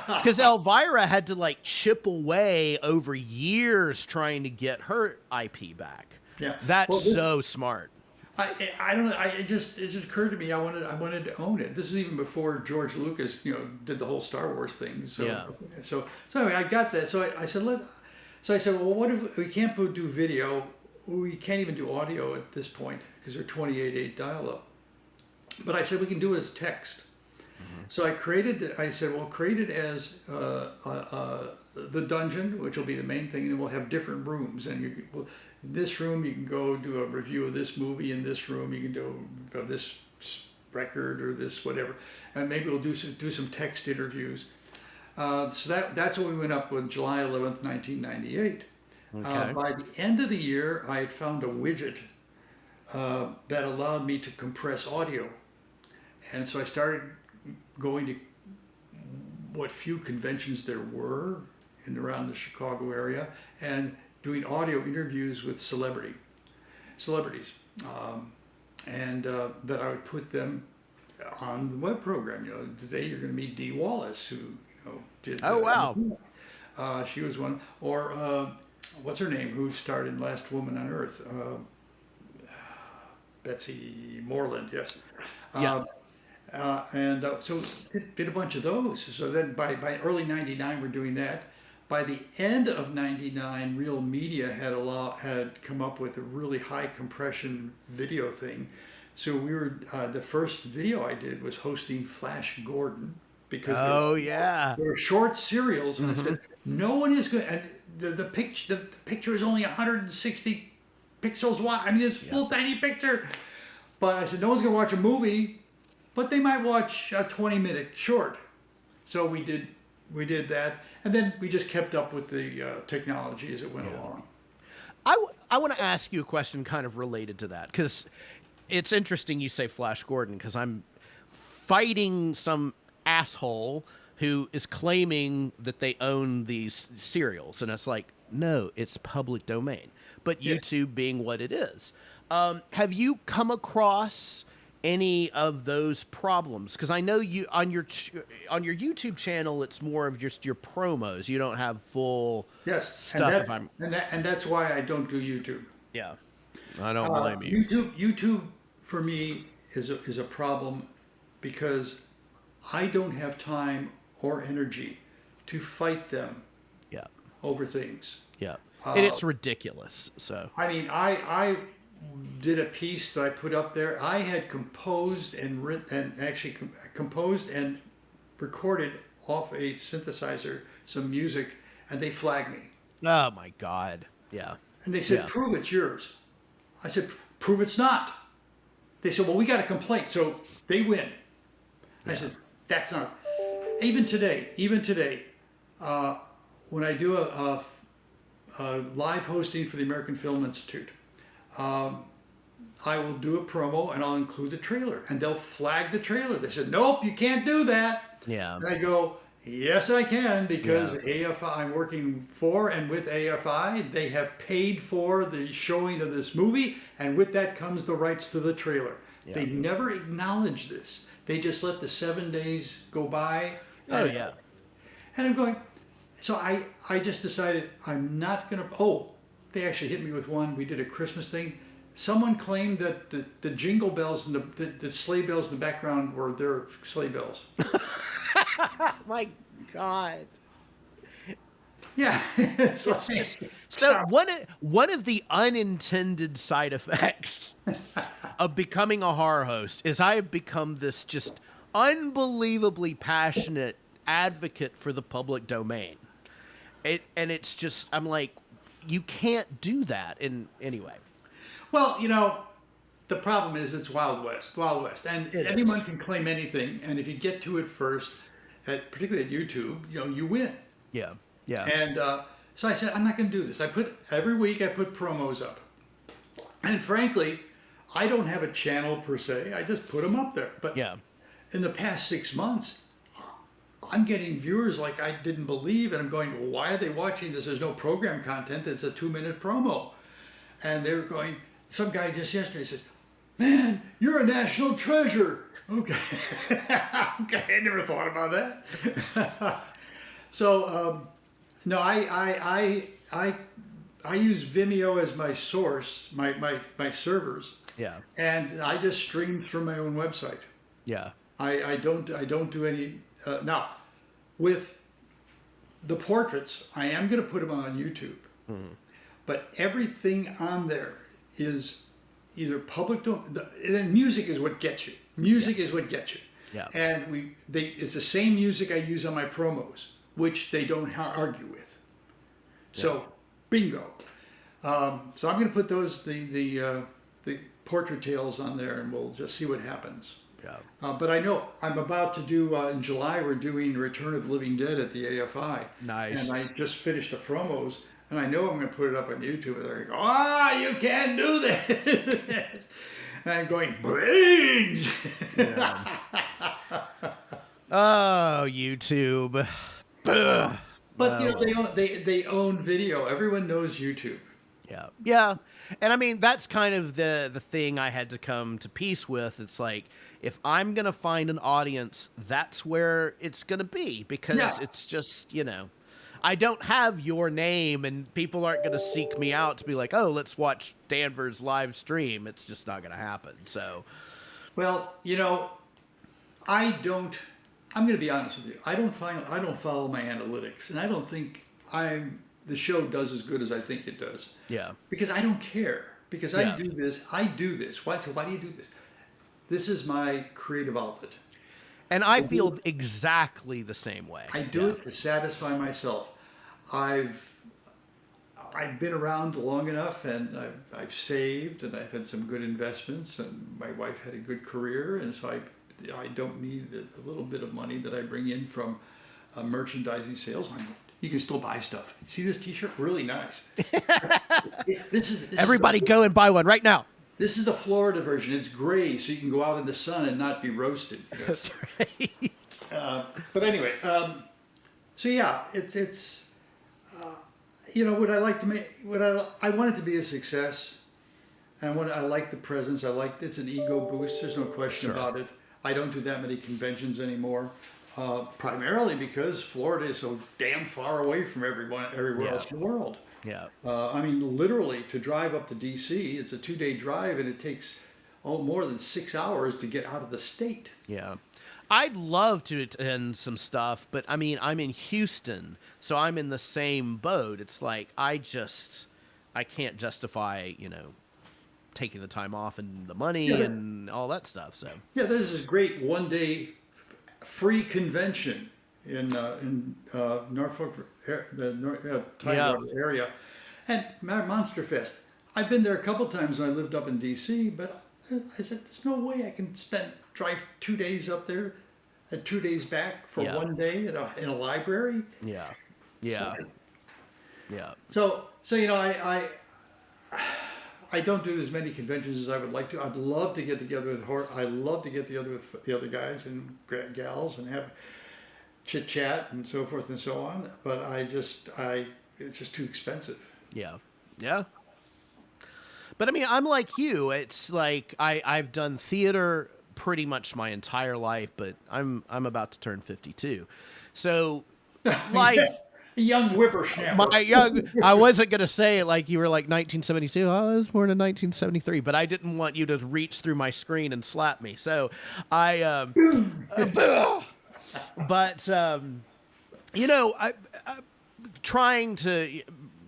Because Elvira had to chip away over years trying to get her IP back. Yeah. That's Well, so smart. I don't know. It just occurred to me. I wanted to own it. This is even before George Lucas, did the whole Star Wars thing. So Yeah. so anyway, I got that. So I said well, what if we can't do video? We can't even do audio at this point because they're 28.8 dial-up. But I said we can do it as text. So create it as the dungeon, which will be the main thing, and then we'll have different rooms. And in this room, you can go do a review of this movie. In this room, you can do of this record or this whatever. And maybe we'll do some text interviews. So that's what we went up with July 11th, 1998. Okay. By the end of the year, I had found a widget that allowed me to compress audio. And so I started going to what few conventions there were around the Chicago area and doing audio interviews with celebrities. And that I would put them on the web program. Today you're going to meet Dee Wallace, who did. Oh, wow. She was one. Or what's her name? Who starred in Last Woman on Earth? Betsy Moreland. Yes. Yeah. So did a bunch of those. So then by early '99 we're doing that. By the end of '99, Real Media had come up with a really high compression video thing. So we were the first video I did was hosting Flash Gordon because they were short serials, and I said no one is good. And the picture is only 160 pixels wide. I mean, it's a little tiny picture. But I said no one's gonna watch a movie. But they might watch a 20-minute short. So we did that. And then we just kept up with the technology as it went along. I want to ask you a question kind of related to that, because it's interesting you say Flash Gordon, because I'm fighting some asshole who is claiming that they own these serials. And it's like, no, it's public domain. But YouTube being what it is. Have you come across any of those problems? Because I know you on your YouTube channel, it's more of just your promos. You don't have full stuff. And that's why I don't do YouTube. Yeah, I don't blame you. YouTube for me is a problem because I don't have time or energy to fight them. Yeah. Over things. Yeah, and it's ridiculous. So I mean, I did a piece that I put up there. I had composed and composed and recorded off a synthesizer some music, and they flagged me. Oh my God! Yeah. And they said, "Prove it's yours." I said, "Prove it's not." They said, "Well, we got a complaint," so they win. I said, "That's not." Even today, when I do a live hosting for the American Film Institute. I will do a promo and I'll include the trailer, and they'll flag the trailer. They said, "Nope, you can't do that." Yeah. And I go, "Yes, I can, because AFI, I'm working for and with AFI. They have paid for the showing of this movie, and with that comes the rights to the trailer." Yeah. They never acknowledge this. They just let the 7 days go by. And I'm going, so I just decided I'm not going to, they actually hit me with one. We did a Christmas thing. Someone claimed that the jingle bells and the sleigh bells in the background were their sleigh bells. My God. Yeah. So one of the unintended side effects of becoming a horror host is I have become this just unbelievably passionate advocate for the public domain. It's just, I'm like, you can't do that in any way. Well, the problem is it's Wild West, and anyone can claim anything. And if you get to it first, particularly at YouTube, you win. Yeah, yeah. And so I said, I'm not going to do this. Every week I put promos up, and frankly, I don't have a channel per se. I just put them up there. But in the past 6 months, I'm getting viewers like I didn't believe, and I'm going, why are they watching this? There's no program content. It's a 2-minute promo. And they're going, some guy just yesterday says, "Man, you're a national treasure." Okay. Okay, I never thought about that. So, no, I I use Vimeo as my source, my servers, Yeah. and I just stream through my own website. Yeah. I don't do any now with the portraits. I am going to put them on YouTube, but everything on there is either public. And music is what gets you. Music is what gets you. Yeah. And it's the same music I use on my promos, which they don't argue with. So, bingo. So I'm going to put the portrait tales on there, and we'll just see what happens. Yeah. But I know I'm about to do in July. We're doing Return of the Living Dead at the AFI. Nice. And I just finished the promos, and I know I'm going to put it up on YouTube. And they're going, you can't do this. And I'm going, brains. Yeah. Oh, YouTube. Ugh. But you know, they own video. Everyone knows YouTube. Yeah. Yeah. And I mean, that's kind of the thing I had to come to peace with. It's like, if I'm going to find an audience, that's where it's going to be, because it's just, I don't have your name, and people aren't going to seek me out to be like, oh, let's watch Danvers live stream. It's just not going to happen. So, well, I'm going to be honest with you. I don't follow my analytics, and I don't think the show does as good as I think it does. Yeah. Because I don't care. Because I do this. Why do you do this? This is my creative outlet. And I feel exactly the same way. I do it to satisfy myself. I've been around long enough, and I've saved, and I've had some good investments, and my wife had a good career, and so I don't need the little bit of money that I bring in from merchandising sales. You can still buy stuff. See this T-shirt? Really nice. Everybody go and buy one right now. This is the Florida version. It's gray, so you can go out in the sun and not be roasted. That's right. But anyway, so yeah, it's what I like to make. I want it to be a success. And I like the presence. It's an ego boost. There's no question about it. I don't do that many conventions anymore. Primarily because Florida is so damn far away from everywhere else in the world. Yeah. I mean, literally, to drive up to D.C., it's a 2-day drive, and it takes more than 6 hours to get out of the state. Yeah. I'd love to attend some stuff, but I mean, I'm in Houston, so I'm in the same boat. It's like, I can't justify, taking the time off and the money and all that stuff. So yeah, there's this great 1-day free convention in Norfolk, the Tidewater area, and Monster Fest. I've been there a couple times when I lived up in D.C., but I said, there's no way I can drive 2 days up there and 2 days back for 1 day in a library. Yeah. Yeah. Yeah. So I don't do as many conventions as I would like to. I'd love to get together with I love to get together with the other guys and gals and have chit chat and so forth and so on. But it's just too expensive. Yeah. Yeah. But I mean, I'm like you. It's like I've done theater pretty much my entire life, but I'm about to turn 52. So life. Young whippersnapper. I wasn't going to say it like you were like 1972. I was born in 1973, but I didn't want you to reach through my screen and slap me. So I'm trying to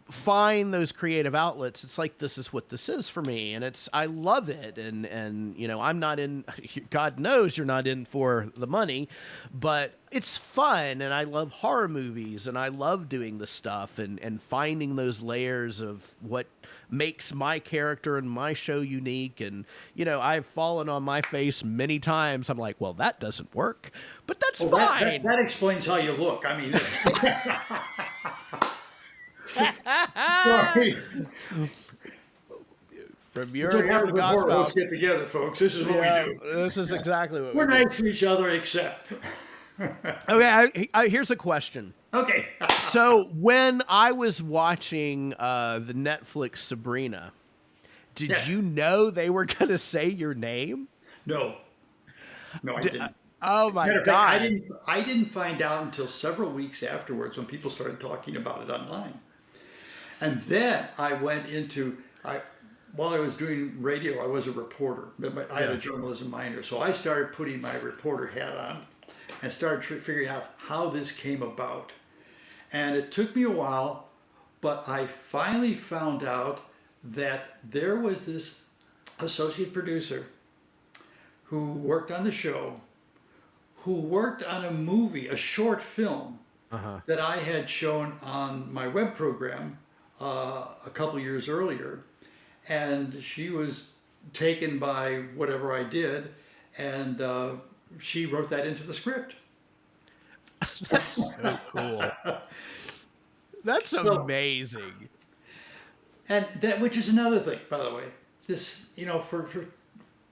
find those creative outlets. It's like, this is what this is for me, and I love it, and I'm not in, God knows you're not in for the money, but it's fun, and I love horror movies, and I love doing this stuff and finding those layers of what makes my character and my show unique. And I've fallen on my face many times. I'm like, well, that doesn't work, but that's fine. That explains how you look. I mean sorry. From your ear to God's mouth. Let's get together, folks. This is what we do. This is exactly what we're nice to each other, except. Okay, here's a question. Okay. So when I was watching the Netflix Sabrina, did you know they were going to say your name? No, I didn't. Oh my God! I didn't find out until several weeks afterwards when people started talking about it online. And then I went into, while I was doing radio, I was a reporter. I had a journalism minor. So I started putting my reporter hat on and started figuring out how this came about. And it took me a while, but I finally found out that there was this associate producer who worked on the show, who worked on a movie, a short film that I had shown on my web program a couple years earlier. And she was taken by whatever I did, and she wrote that into the script. That's so cool. That's amazing. And that, which is another thing, by the way. This, for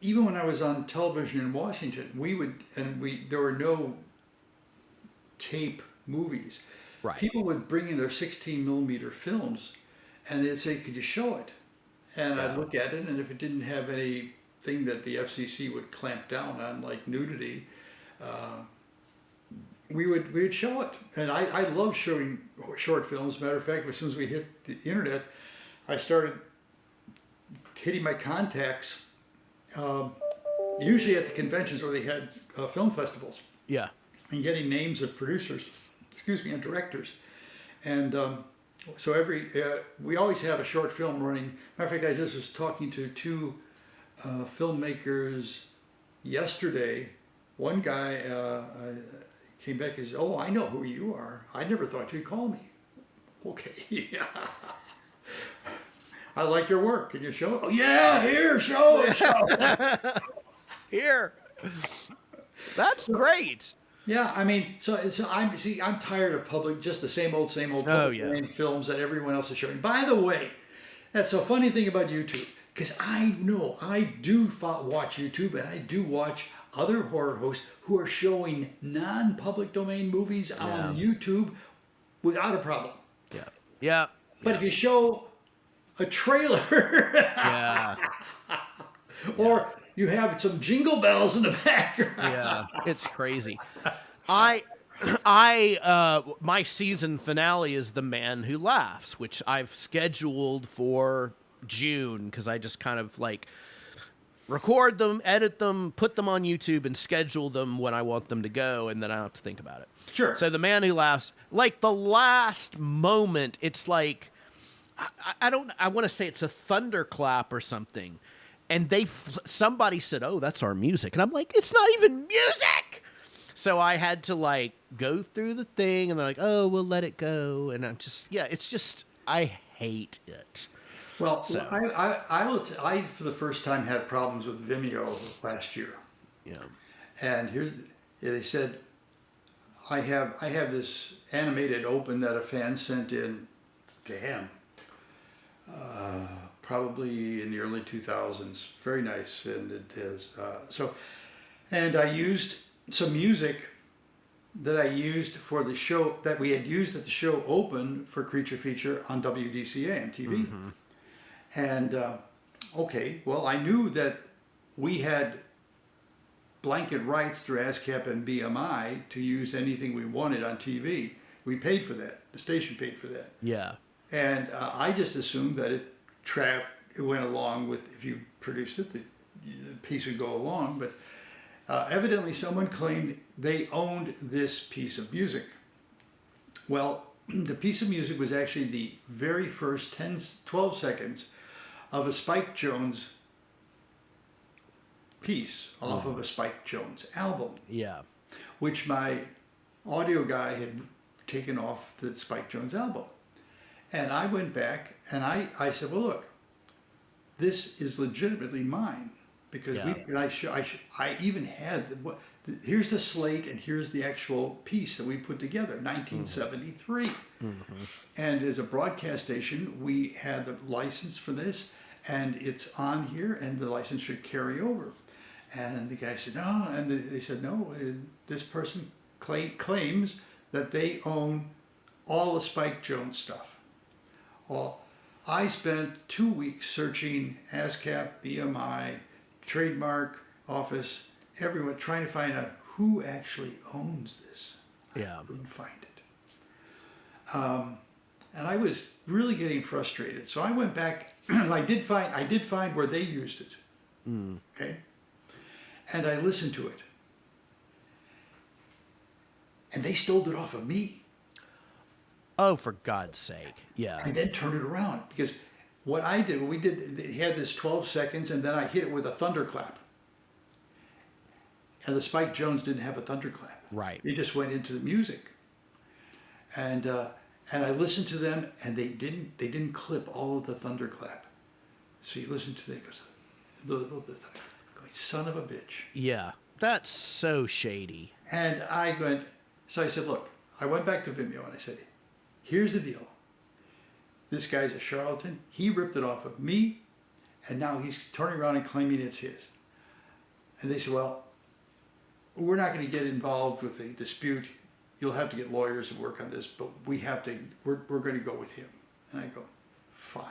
even when I was on television in Washington, there were no tape movies. Right. People would bring in their 16 millimeter films, and they'd say, "Could you show it?" And I'd look at it, and if it didn't have anything that the FCC would clamp down on, like nudity, we would show it. And I love showing short films. Matter of fact, as soon as we hit the internet, I started hitting my contacts, usually at the conventions where they had film festivals. Yeah. And getting names of producers, and directors. And so we always have a short film running. Matter of fact, I just was talking to two filmmakers yesterday. One guy came back and said, "Oh, I know who you are. I never thought you'd call me." Okay, yeah. "I like your work. Can you show it?" "Oh, yeah, here, show it." Here. That's great. Yeah, I mean, so I'm tired of just the same old public domain films that everyone else is showing. By the way, that's a funny thing about YouTube, because I know I do watch YouTube, and I do watch other horror hosts who are showing non-public domain movies on YouTube without a problem. Yeah. Yeah. But if you show a trailer, or you have some jingle bells in the background. Yeah, it's crazy. My season finale is The Man Who Laughs, which I've scheduled for June, because I just kind of like record them, edit them, put them on YouTube, and schedule them when I want them to go, and then I don't have to think about it. Sure. So The Man Who Laughs, like the last moment, it's like, I want to say it's a thunderclap or something. And somebody said, "Oh, that's our music." And I'm like, "It's not even music." So I had to like go through the thing, and they're like, "Oh, we'll let it go." And I'm just, I hate it. Well, so. I for the first time had problems with Vimeo last year. Yeah. And they said, I have this animated open that a fan sent in to him. Probably in the early 2000s. Very nice, and it is. And I used some music that I used for the show, that we had used at the show open for Creature Feature on WDCA and TV. Mm-hmm. And, okay, well, I knew that we had blanket rights through ASCAP and BMI to use anything we wanted on TV. We paid for that. The station paid for that. Yeah. And I just assumed that it went along with, if you produced it, the piece would go along. But evidently someone claimed they owned this piece of music. Well, the piece of music was actually the very first 12 seconds of a Spike Jones piece off of a Spike Jones album. Yeah. Which my audio guy had taken off the Spike Jones album. And I went back and I said, "Well, look, this is legitimately mine." Because I even had, here's the slate and here's the actual piece that we put together, 1973. Mm-hmm. And as a broadcast station, we had the license for this, and it's on here, and the license should carry over. And the guy said, "No," and they said, "No, this person claims that they own all the Spike Jones stuff." Well, I spent 2 weeks searching ASCAP, BMI, trademark office, everyone, trying to find out who actually owns this. Yeah. I couldn't find it. And I was really getting frustrated. So I went back. I did find where they used it. Okay. And I listened to it. And they stole it off of me. Oh, for God's sake. Yeah. And then turned it around. Because what we did, they had this 12 seconds, and then I hit it with a thunderclap. And the Spike Jones didn't have a thunderclap. Right. They just went into the music. And I listened to them, and they didn't clip all of the thunderclap. So you listen to it, goes a little bit, going, son of a bitch. Yeah, that's so shady. And so I said, look, I went back to Vimeo and I said, here's the deal. This guy's a charlatan. He ripped it off of me, and now he's turning around and claiming it's his. And they said, well, we're not going to get involved with a dispute. You'll have to get lawyers and work on this, but we're going to go with him. And I go, fine.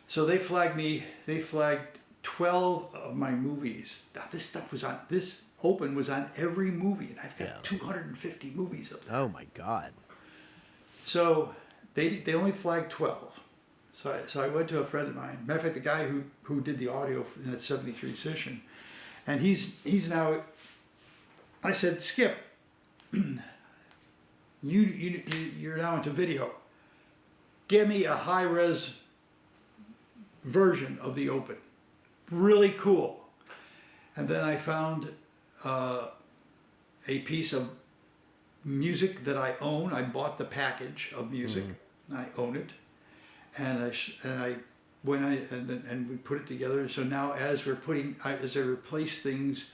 So they flagged me. They flagged 12 of my movies. Now, this Open was on every movie, and I've got 250 movies up there. Oh my God. So they only flagged 12. So I went to a friend of mine. Matter of fact, the guy who did the audio in that 73 session, and he's now. I said, Skip, you're now into video. Give me a high-res version of the Open. Really cool. And then I found a piece of music that I own. I bought the package of music. I own it, and we put it together. So now, as I replace things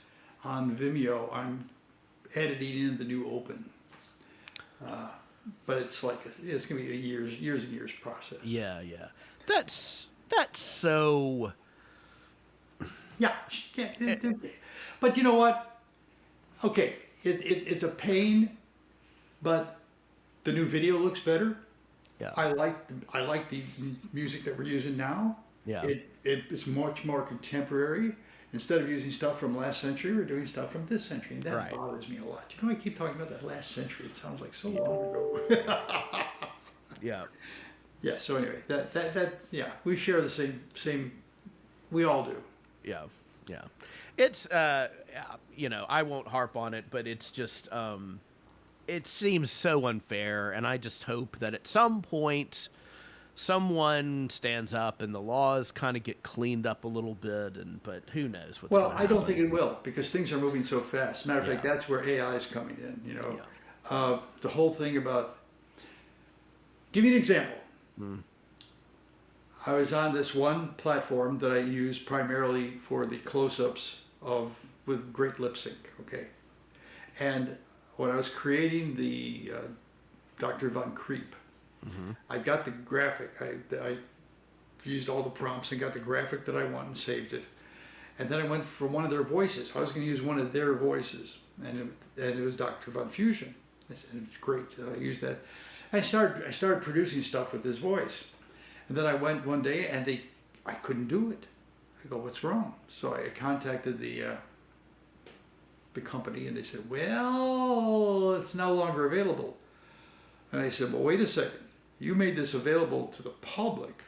on Vimeo, I'm editing in the new Open. But it's gonna be a years and years process. Yeah. That's so. Yeah. But you know what? Okay, it's a pain, but the new video looks better. Yeah. I like the music that we're using now. Yeah. It's much more contemporary. Instead of using stuff from last century, we're doing stuff from this century, and that bothers me a lot. You know, I keep talking about that last century. It sounds like so long ago. Yeah. Yeah. So anyway, we share the same. We all do. Yeah. It's I won't harp on it, but it's just it seems so unfair, and I just hope that at some point someone stands up and the laws kind of get cleaned up a little bit, but who knows what's going to happen. I don't think it will, because things are moving so fast. Matter of fact, that's where AI is coming in. The whole thing about. Give you an example. I was on this one platform that I use primarily for the close-ups with great lip sync. Okay, and when I was creating the Dr. Von Creep, I got the graphic. I used all the prompts and got the graphic that I want and saved it. And then I went for one of their voices. I was going to use one of their voices, and it was Dr. Von Fusion. I said, it's great. I used that. I started producing stuff with this voice. And then I went one day, and I couldn't do it. I go, what's wrong? So I contacted the company, and they said, well, it's no longer available. And I said, well, wait a second. You made this available to the public.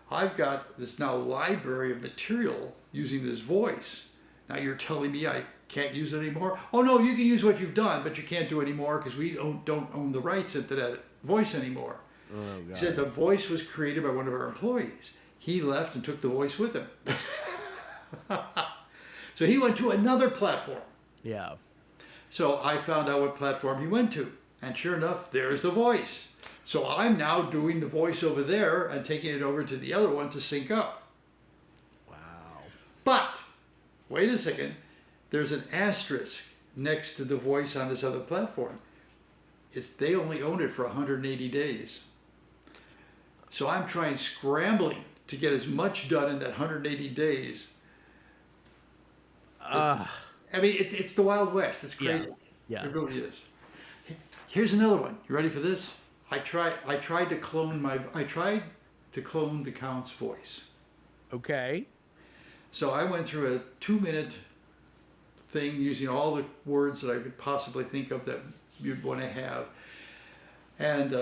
I've got this now library of material using this voice. Now you're telling me I can't use it anymore? Oh no, you can use what you've done, but you can't do it anymore because we don't own the rights to that voice anymore. Oh, God. He said the voice was created by one of our employees. He left and took the voice with him. So he went to another platform. Yeah. So I found out what platform he went to. And sure enough, there's the voice. So I'm now doing the voice over there and taking it over to the other one to sync up. Wow. But, wait a second, there's an asterisk next to the voice on this other platform. They only own it for 180 days. So I'm scrambling to get as much done in that 180 days. I mean, it's the Wild West. It's crazy. Yeah. It really is. Here's another one. You ready for this? I tried to clone the Count's voice. Okay. So I went through a 2-minute thing using all the words that I could possibly think of that you'd want to have. And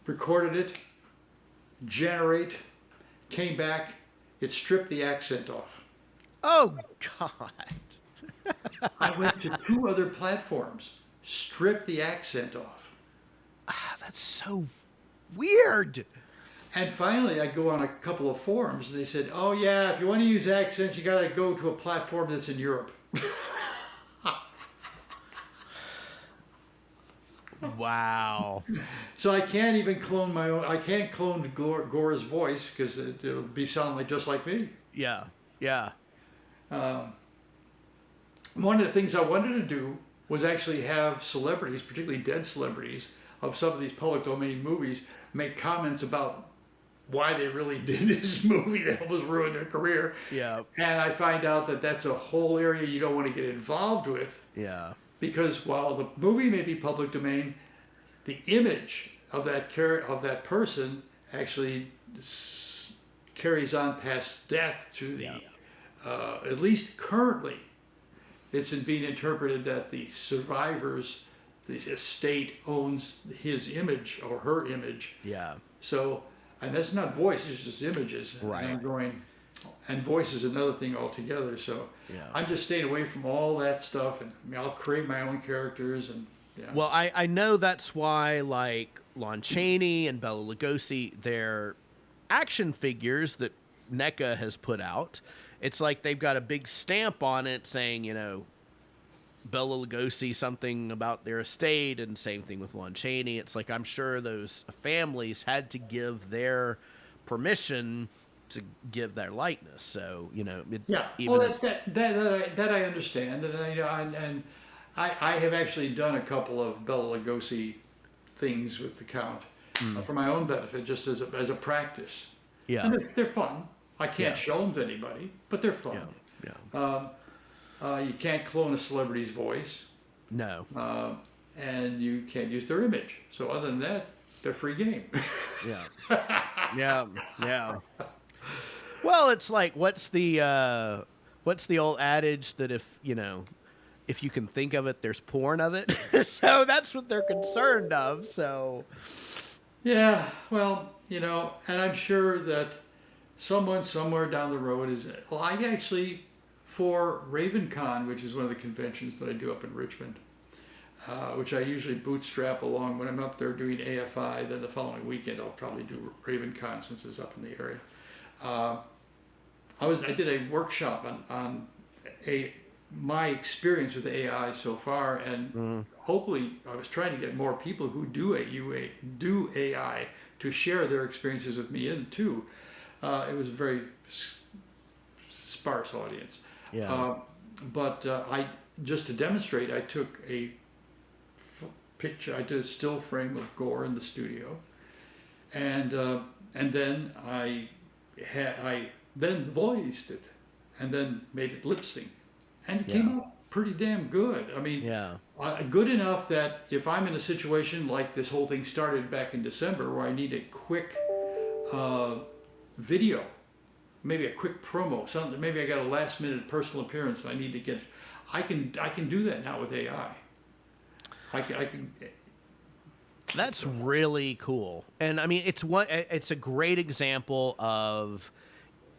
recorded it, generate, came back, it stripped the accent off. Oh God. I went to 2 other platforms, stripped the accent off. Ah, that's so weird. And finally, I go on a couple of forums, and they said, "Oh yeah, if you want to use accents, you got to go to a platform that's in Europe." Wow. So I can't even clone my own. I can't clone Gore's voice because it'll be sound like just like me. Yeah. Yeah. One of the things I wanted to do was actually have celebrities, particularly dead celebrities, of some of these public domain movies, make comments about why they really did this movie that almost ruined their career. Yeah. And I find out that that's a whole area you don't want to get involved with. Yeah. Because while the movie may be public domain, the image of that person actually carries on past death to the, at least currently, it's being interpreted that the survivors, the estate owns his image or her image. Yeah. So, and that's not voice, it's just images. Right. And I'm going, and voice is another thing altogether. So Yeah. I'm just staying away from all that stuff, and I'll create my own characters. And yeah. Well, I know that's why, like, Lon Chaney and Bela Lugosi, they're action figures that NECA has put out. It's like they've got a big stamp on it saying, you know, Bela Lugosi, something about their estate, and same thing with Lon Chaney. It's like I'm sure those families had to give their permission to give their likeness. So, you know, Yeah, even well, that I understand, and I have actually done a couple of Bela Lugosi things with the Count for my own benefit, just as a practice. Yeah. And they're fun. I can't show them to anybody, but they're fun. Yeah. You can't clone a celebrity's voice, No. and you can't use their image. So other than that, they're free game. Yeah. Yeah. Yeah. Well, it's like, what's the old adage that if you can think of it, there's porn of it. So that's what they're concerned of. So Yeah, well, and I'm sure that someone somewhere down the road is. Well, I actually, for RavenCon, which is one of the conventions that I do up in Richmond, which I usually bootstrap along when I'm up there doing AFI. Then the following weekend I'll probably do RavenCon since it's up in the area. I did a workshop on my experience with AI so far, and hopefully I was trying to get more people who do AI to share their experiences with me too. It was a very sparse audience. yeah. But I just to demonstrate, I took a picture. I did a still frame of Gore in the studio, and then I then voiced it, and then made it lip sync, and it came out pretty damn good. I mean, good enough that if I'm in a situation like this whole thing started back in December, where I need a quick video, maybe a quick promo, something. Maybe I got a last minute personal appearance and I need to get. I can do that now with AI. I can. That's really cool. And I mean, it's a great example of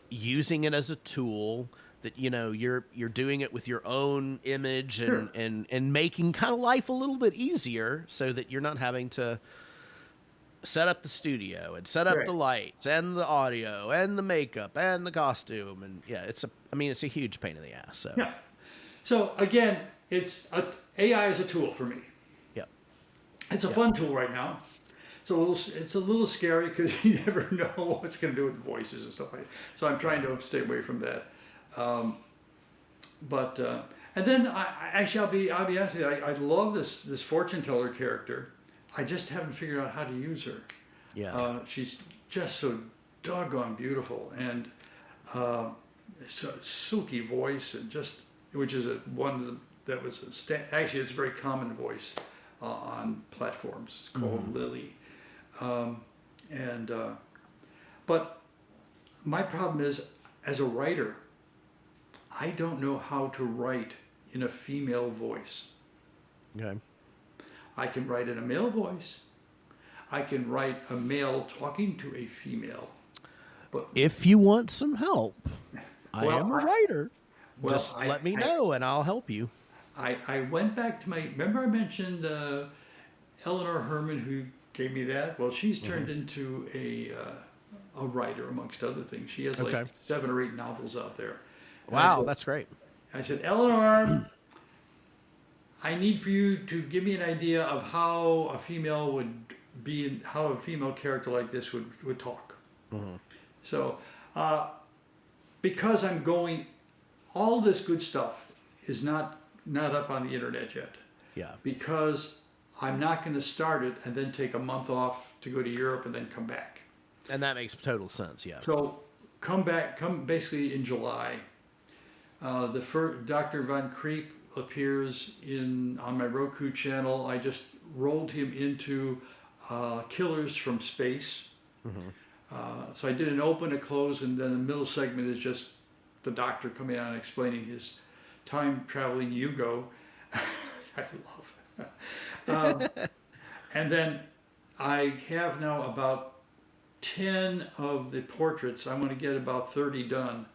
using it as a tool that, you're doing it with your own image and making kind of life a little bit easier so that you're not having to set up the studio and set up the lights and the audio and the makeup and the costume. And it's a huge pain in the ass. So yeah. So again, AI is a tool for me. It's a fun tool right now. It's a little scary because you never know what it's going to do with voices and stuff like that. So I'm trying to stay away from that. And then I'll be honest with you. I love this fortune teller character. I just haven't figured out how to use her. Yeah. She's just so doggone beautiful, and so silky voice, and which is actually it's a very common voice on platforms. It's called Lily. But my problem is, as a writer, I don't know how to write in a female voice. Okay. I can write in a male voice. I can write a male talking to a female. But If you want some help, I well, am a writer. well, Just let me know and I'll help you. I went back to remember I mentioned Eleanor Herman who gave me that? Well, she's turned into a writer amongst other things. She has like Okay. 7 or 8 novels out there. And Wow, that's great. I said, Eleanor, I need for you to give me an idea of how a female would be, how a female character like this would talk. So, because I'm going, all this good stuff is not up on the internet yet. Yeah. Because I'm not going to start it and then take a month off to go to Europe and then come back. And that makes total sense, yeah. So come basically in July. The first Dr. Von Creep appears on my Roku channel. I just rolled him into Killers from Space. So I did an open, a close, and then the middle segment is just the doctor coming out and explaining his time-traveling Yugo. I love it. And then I have now about 10 of the portraits. I'm going to get about 30 done.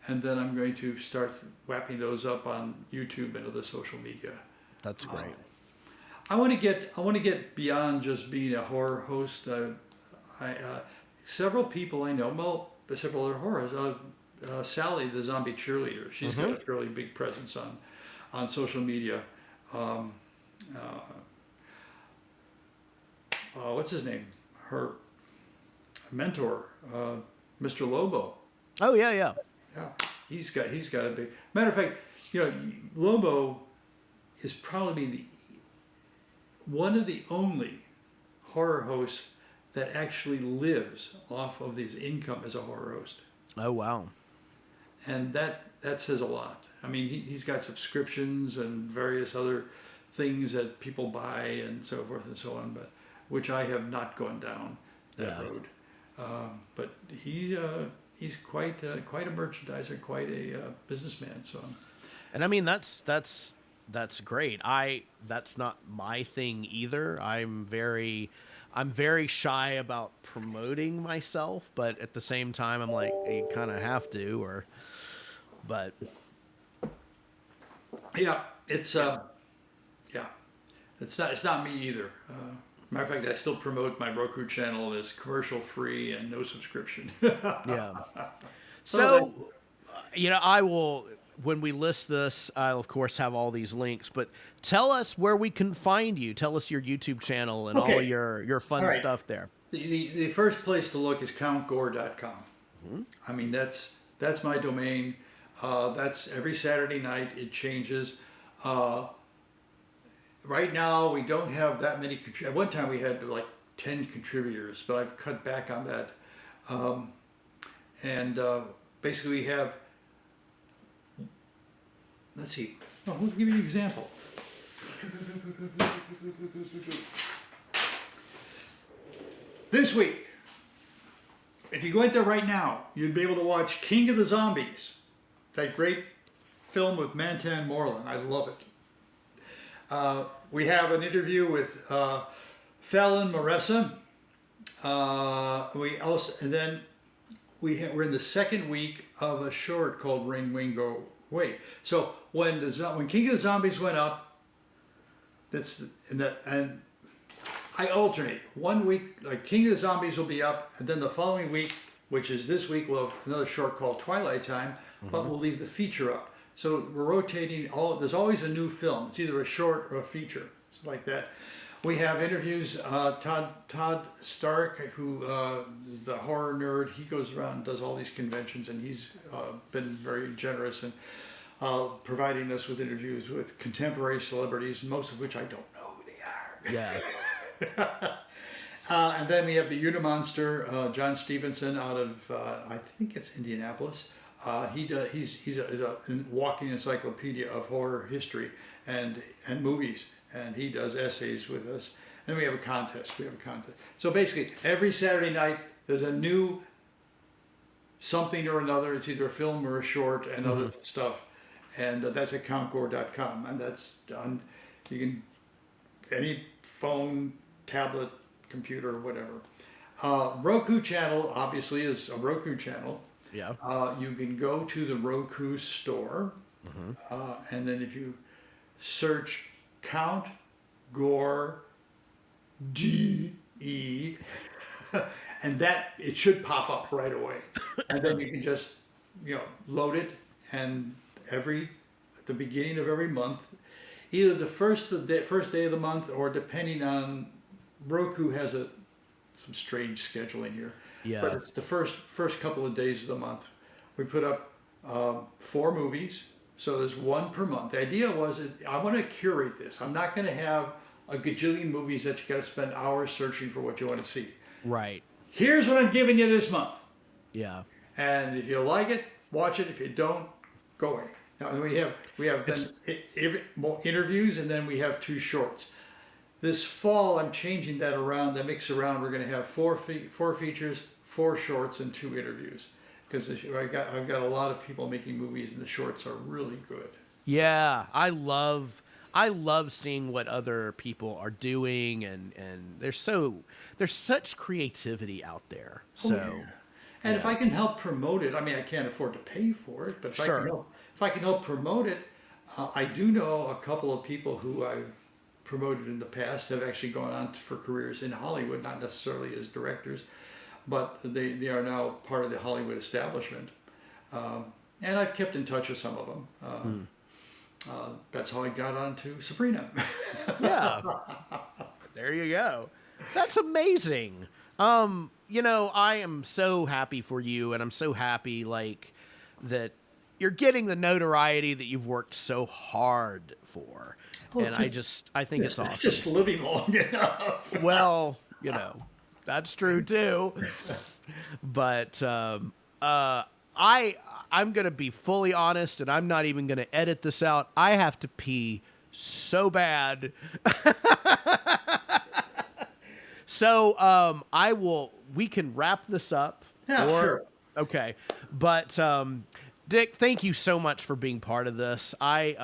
And then I'm going to start whapping those up on YouTube and other social media. That's great. I want to get beyond just being a horror host. Several people I know, well, several other horrors. Sally, the zombie cheerleader, she's got a fairly big presence on social media. What's his name? Her mentor, Mr. Lobo. Oh yeah, yeah. Yeah, he's got a big. Matter of fact, Lobo is probably one of the only horror hosts that actually lives off of his income as a horror host. Oh wow. And that says a lot. I mean, he's got subscriptions and various other things that people buy and so forth and so on, but which I have not gone down that road. But he's quite a merchandiser, quite a businessman. So, and I mean that's great. That's not my thing either. I'm very shy about promoting myself, but at the same time, I'm like, you kind of have to, but yeah, it's not me either. Matter of fact, I still promote my Roku channel as commercial free and no subscription. Yeah. So, I will, when we list this, I'll of course have all these links, but tell us where we can find you. Tell us your YouTube channel and all your fun stuff there. The first place to look is countgore.com. I mean, that's my domain. That's every Saturday night. It changes. Right now, we don't have that many. At one time, we had like 10 contributors, but I've cut back on that. Basically, we have. Let's see. I'll give you an example. This week, if you go out there right now, you'd be able to watch King of the Zombies, that great film with Mantan Moreland. I love it. We have an interview with Fallon Maressa. We're in the second week of a short called Ring Wing Go Away. So when King of the Zombies went up, and I alternate. 1 week, like King of the Zombies will be up, and then the following week, which is this week, we'll have another short called Twilight Time, but we'll leave the feature up. So we're rotating there's always a new film. It's either a short or a feature, like that. We have interviews, Todd Stark, who is the horror nerd. He goes around and does all these conventions, and he's been very generous in providing us with interviews with contemporary celebrities, most of which I don't know who they are. Yeah. And then we have the Unimonster, John Stevenson out of, I think it's Indianapolis. He's a walking encyclopedia of horror history and movies, and he does essays with us. And we have a contest. So basically, every Saturday night there's a new something or another. It's either a film or a short and other stuff, and that's at countgore.com, and that's done. You can any phone, tablet, computer or whatever. Roku channel obviously is a Roku channel. Yeah. You can go to the Roku store, and then if you search Count Gore GE, and that it should pop up right away, and then you can just load it, and at the beginning of every month, either the first day of the month, or depending on Roku has some strange scheduling here. Yeah. But it's the first couple of days of the month. We put up 4 movies, so there's one per month. The idea was I want to curate this. I'm not going to have a gajillion movies that you got to spend hours searching for what you want to see. Right. Here's what I'm giving you this month. Yeah. And if you like it, watch it. If you don't, go away. Now we have then more interviews, and then we have 2 shorts. This fall, I'm changing that around. That mix around. We're going to have 4 features, 4 shorts, and 2 interviews. Because I've got a lot of people making movies, and the shorts are really good. Yeah, I love seeing what other people are doing, and there's such creativity out there. So, and if I can help promote it, I mean, I can't afford to pay for it, but if I can help promote it, I do know a couple of people who I've promoted in the past have actually gone on for careers in Hollywood, not necessarily as directors, but they are now part of the Hollywood establishment. And I've kept in touch with some of them. That's how I got onto Sabrina. Yeah. There you go. That's amazing. I am so happy for you, and I'm so happy that you're getting the notoriety that you've worked so hard for. Well, and I think it's awesome. Just living long enough. Well, that's true too. But I'm going to be fully honest, and I'm not even going to edit this out. I have to pee so bad. So we can wrap this up. Yeah, sure. Okay. But Dick, thank you so much for being part of this. I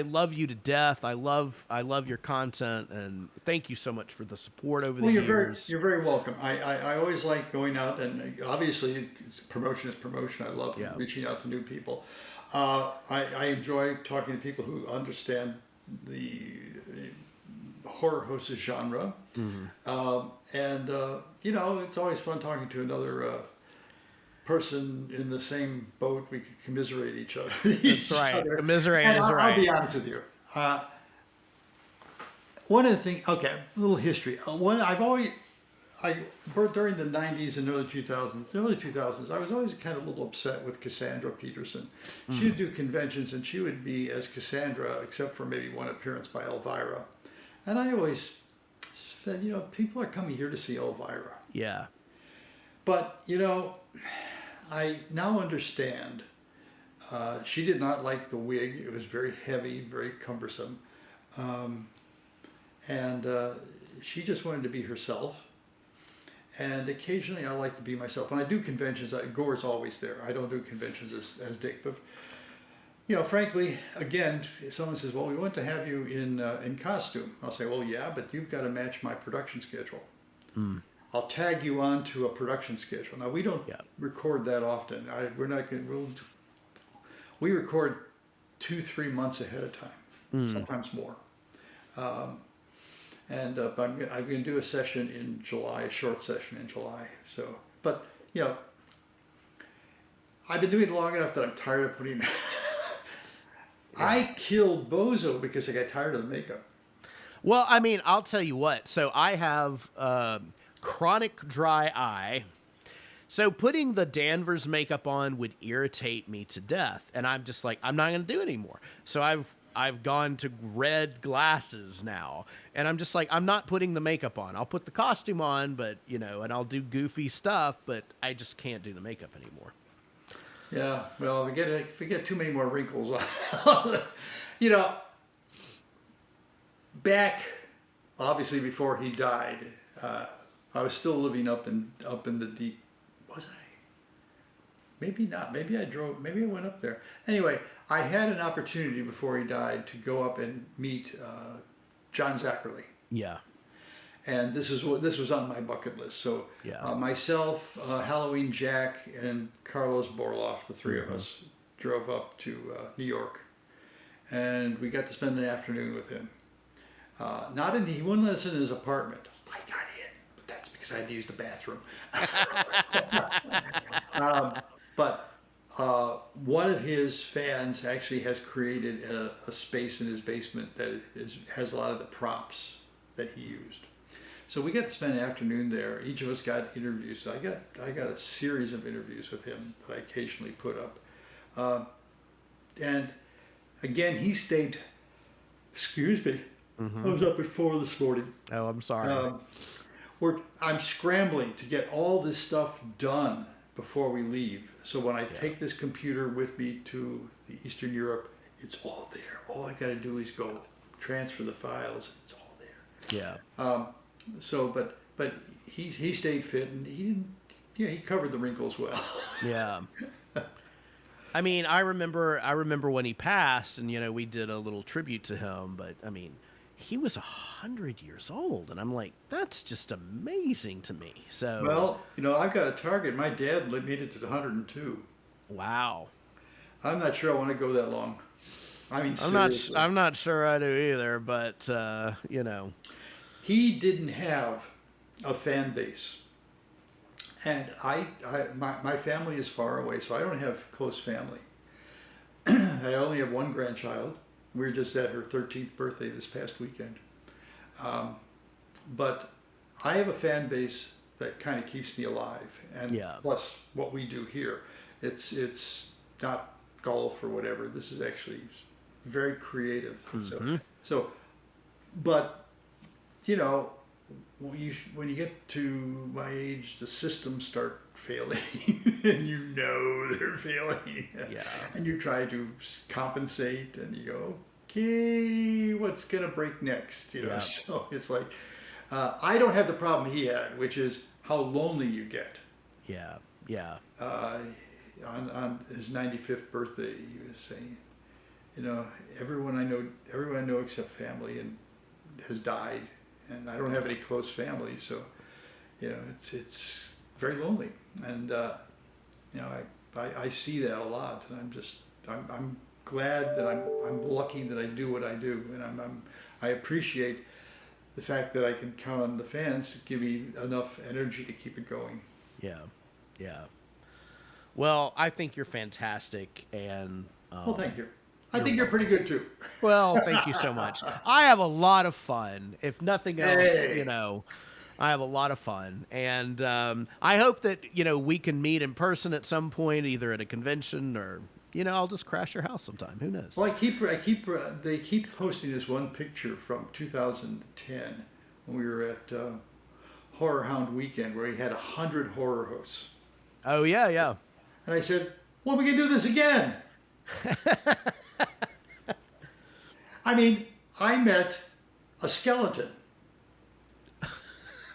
love you to death. I love your content, and thank you so much for the support over the years. You're very welcome. I always like going out, and obviously promotion is promotion. I love reaching out to new people. I enjoy talking to people who understand the horror hostess genre. And it's always fun talking to another person in the same boat. We could commiserate each other. That's right. Commiserate is right. I'll be honest with you. One of the things, a little history. During the 90s and early 2000s, I was always kind of a little upset with Cassandra Peterson. She would do conventions, and she would be as Cassandra, except for maybe one appearance by Elvira. And I always said, people are coming here to see Elvira. Yeah. But, I now understand. She did not like the wig. It was very heavy, very cumbersome. And she just wanted to be herself. And occasionally I like to be myself. When I do conventions, Gore's always there. I don't do conventions as Dick. But, frankly, again, if someone says, well, we want to have you in costume. I'll say, well, yeah, but you've got to match my production schedule. I'll tag you onto a production schedule. Now, we don't record that often. We record 2-3 months ahead of time, sometimes more. But I'm going to do a session in July, a short session in July. So, but I've been doing it long enough that I'm tired of putting. I killed Bozo because I got tired of the makeup. Well, I mean, I'll tell you what. So I have chronic dry eye. So putting the Danvers makeup on would irritate me to death, and I'm just like, I'm not going to do it anymore. So I've gone to red glasses now, and I'm just like, I'm not putting the makeup on. I'll put the costume on, but and I'll do goofy stuff, but I just can't do the makeup anymore. Yeah, well, if we get too many more wrinkles, back obviously before he died, I was still living up in the deep. Was I? Maybe not. Maybe I went up there. Anyway, I had an opportunity before he died to go up and meet John Zachary. Yeah. And this was on my bucket list. So myself, Halloween Jack, and Carlos Borloff, the three of us, drove up to New York, and we got to spend an afternoon with him. He wouldn't let us in his apartment. I got in, but that's because I had to use the bathroom. But one of his fans actually has created a space in his basement that has a lot of the props that he used. So we got to spend an afternoon there. Each of us got interviews. I got a series of interviews with him that I occasionally put up. And again, he stayed. Excuse me. I was up at 4 this morning. Oh, I'm sorry. I'm scrambling to get all this stuff done before we leave. So when I take this computer with me to the Eastern Europe, it's all there. All I got to do is go transfer the files. It's all there. Yeah. So, but he stayed fit, and he covered the wrinkles well. Yeah. I mean, I remember when he passed, and we did a little tribute to him. But I mean, he was 100 years old, and I'm like, that's just amazing to me. So well, I've got a target. My dad made it to 102. Wow. I'm not sure I want to go that long. I mean, I'm not sure I do either, but he didn't have a fan base, and my family is far away, so I don't have close family. I only have one grandchild. We were just at her 13th birthday this past weekend, but I have a fan base that kind of keeps me alive, and plus what we do here, it's not golf or whatever. This is actually very creative. But when you get to my age, the systems start failing, and they're failing. Yeah. And you try to compensate, and you go, okay, what's gonna break next? So it's like I don't have the problem he had, which is how lonely you get. Yeah. Yeah. On his 95th birthday, he was saying, everyone I know except family and has died. And I don't have any close family, so it's very lonely, and I see that a lot, and I'm glad that I'm lucky that I do what I do, and I appreciate the fact that I can count on the fans to give me enough energy to keep it going. Yeah, yeah. Well, I think you're fantastic, and well, thank you. I think you're pretty good too. Well, thank you so much. I have a lot of fun. If nothing else, I have a lot of fun. And I hope that, we can meet in person at some point, either at a convention or, I'll just crash your house sometime. Who knows? Well, they keep posting this one picture from 2010 when we were at Horror Hound Weekend where he had 100 horror hosts. Oh, yeah, yeah. And I said, well, we can do this again. I mean, I met a skeleton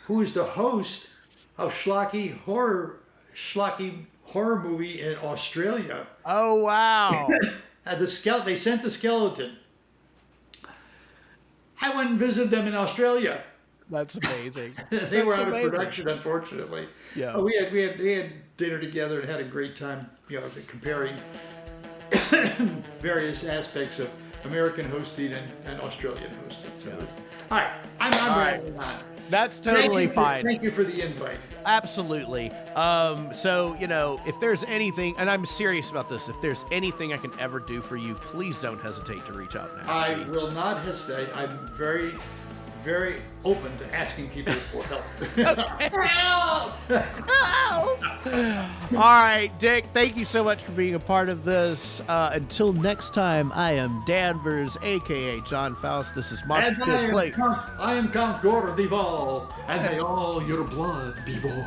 who is the host of schlocky horror movie in Australia. Oh, wow. And they sent the skeleton. I went and visited them in Australia. That's amazing. They were out of production, unfortunately. Yeah. We had dinner together and had a great time, comparing various aspects of American hosting and Australian hosting. So all right, I'm rambling on. That's totally fine. Thank you for the invite. Absolutely. So, if there's anything, and I'm serious about this, if there's anything I can ever do for you, please don't hesitate to reach out and ask me. I will not hesitate. I'm very, very open to asking people for help. Help! Help! All right, Dick, thank you so much for being a part of this. Until next time, I am Danvers, a.k.a. John Faust. This is Monster Kid Play. I am Count Gore the Ball, and may all your blood be warm.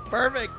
Perfect.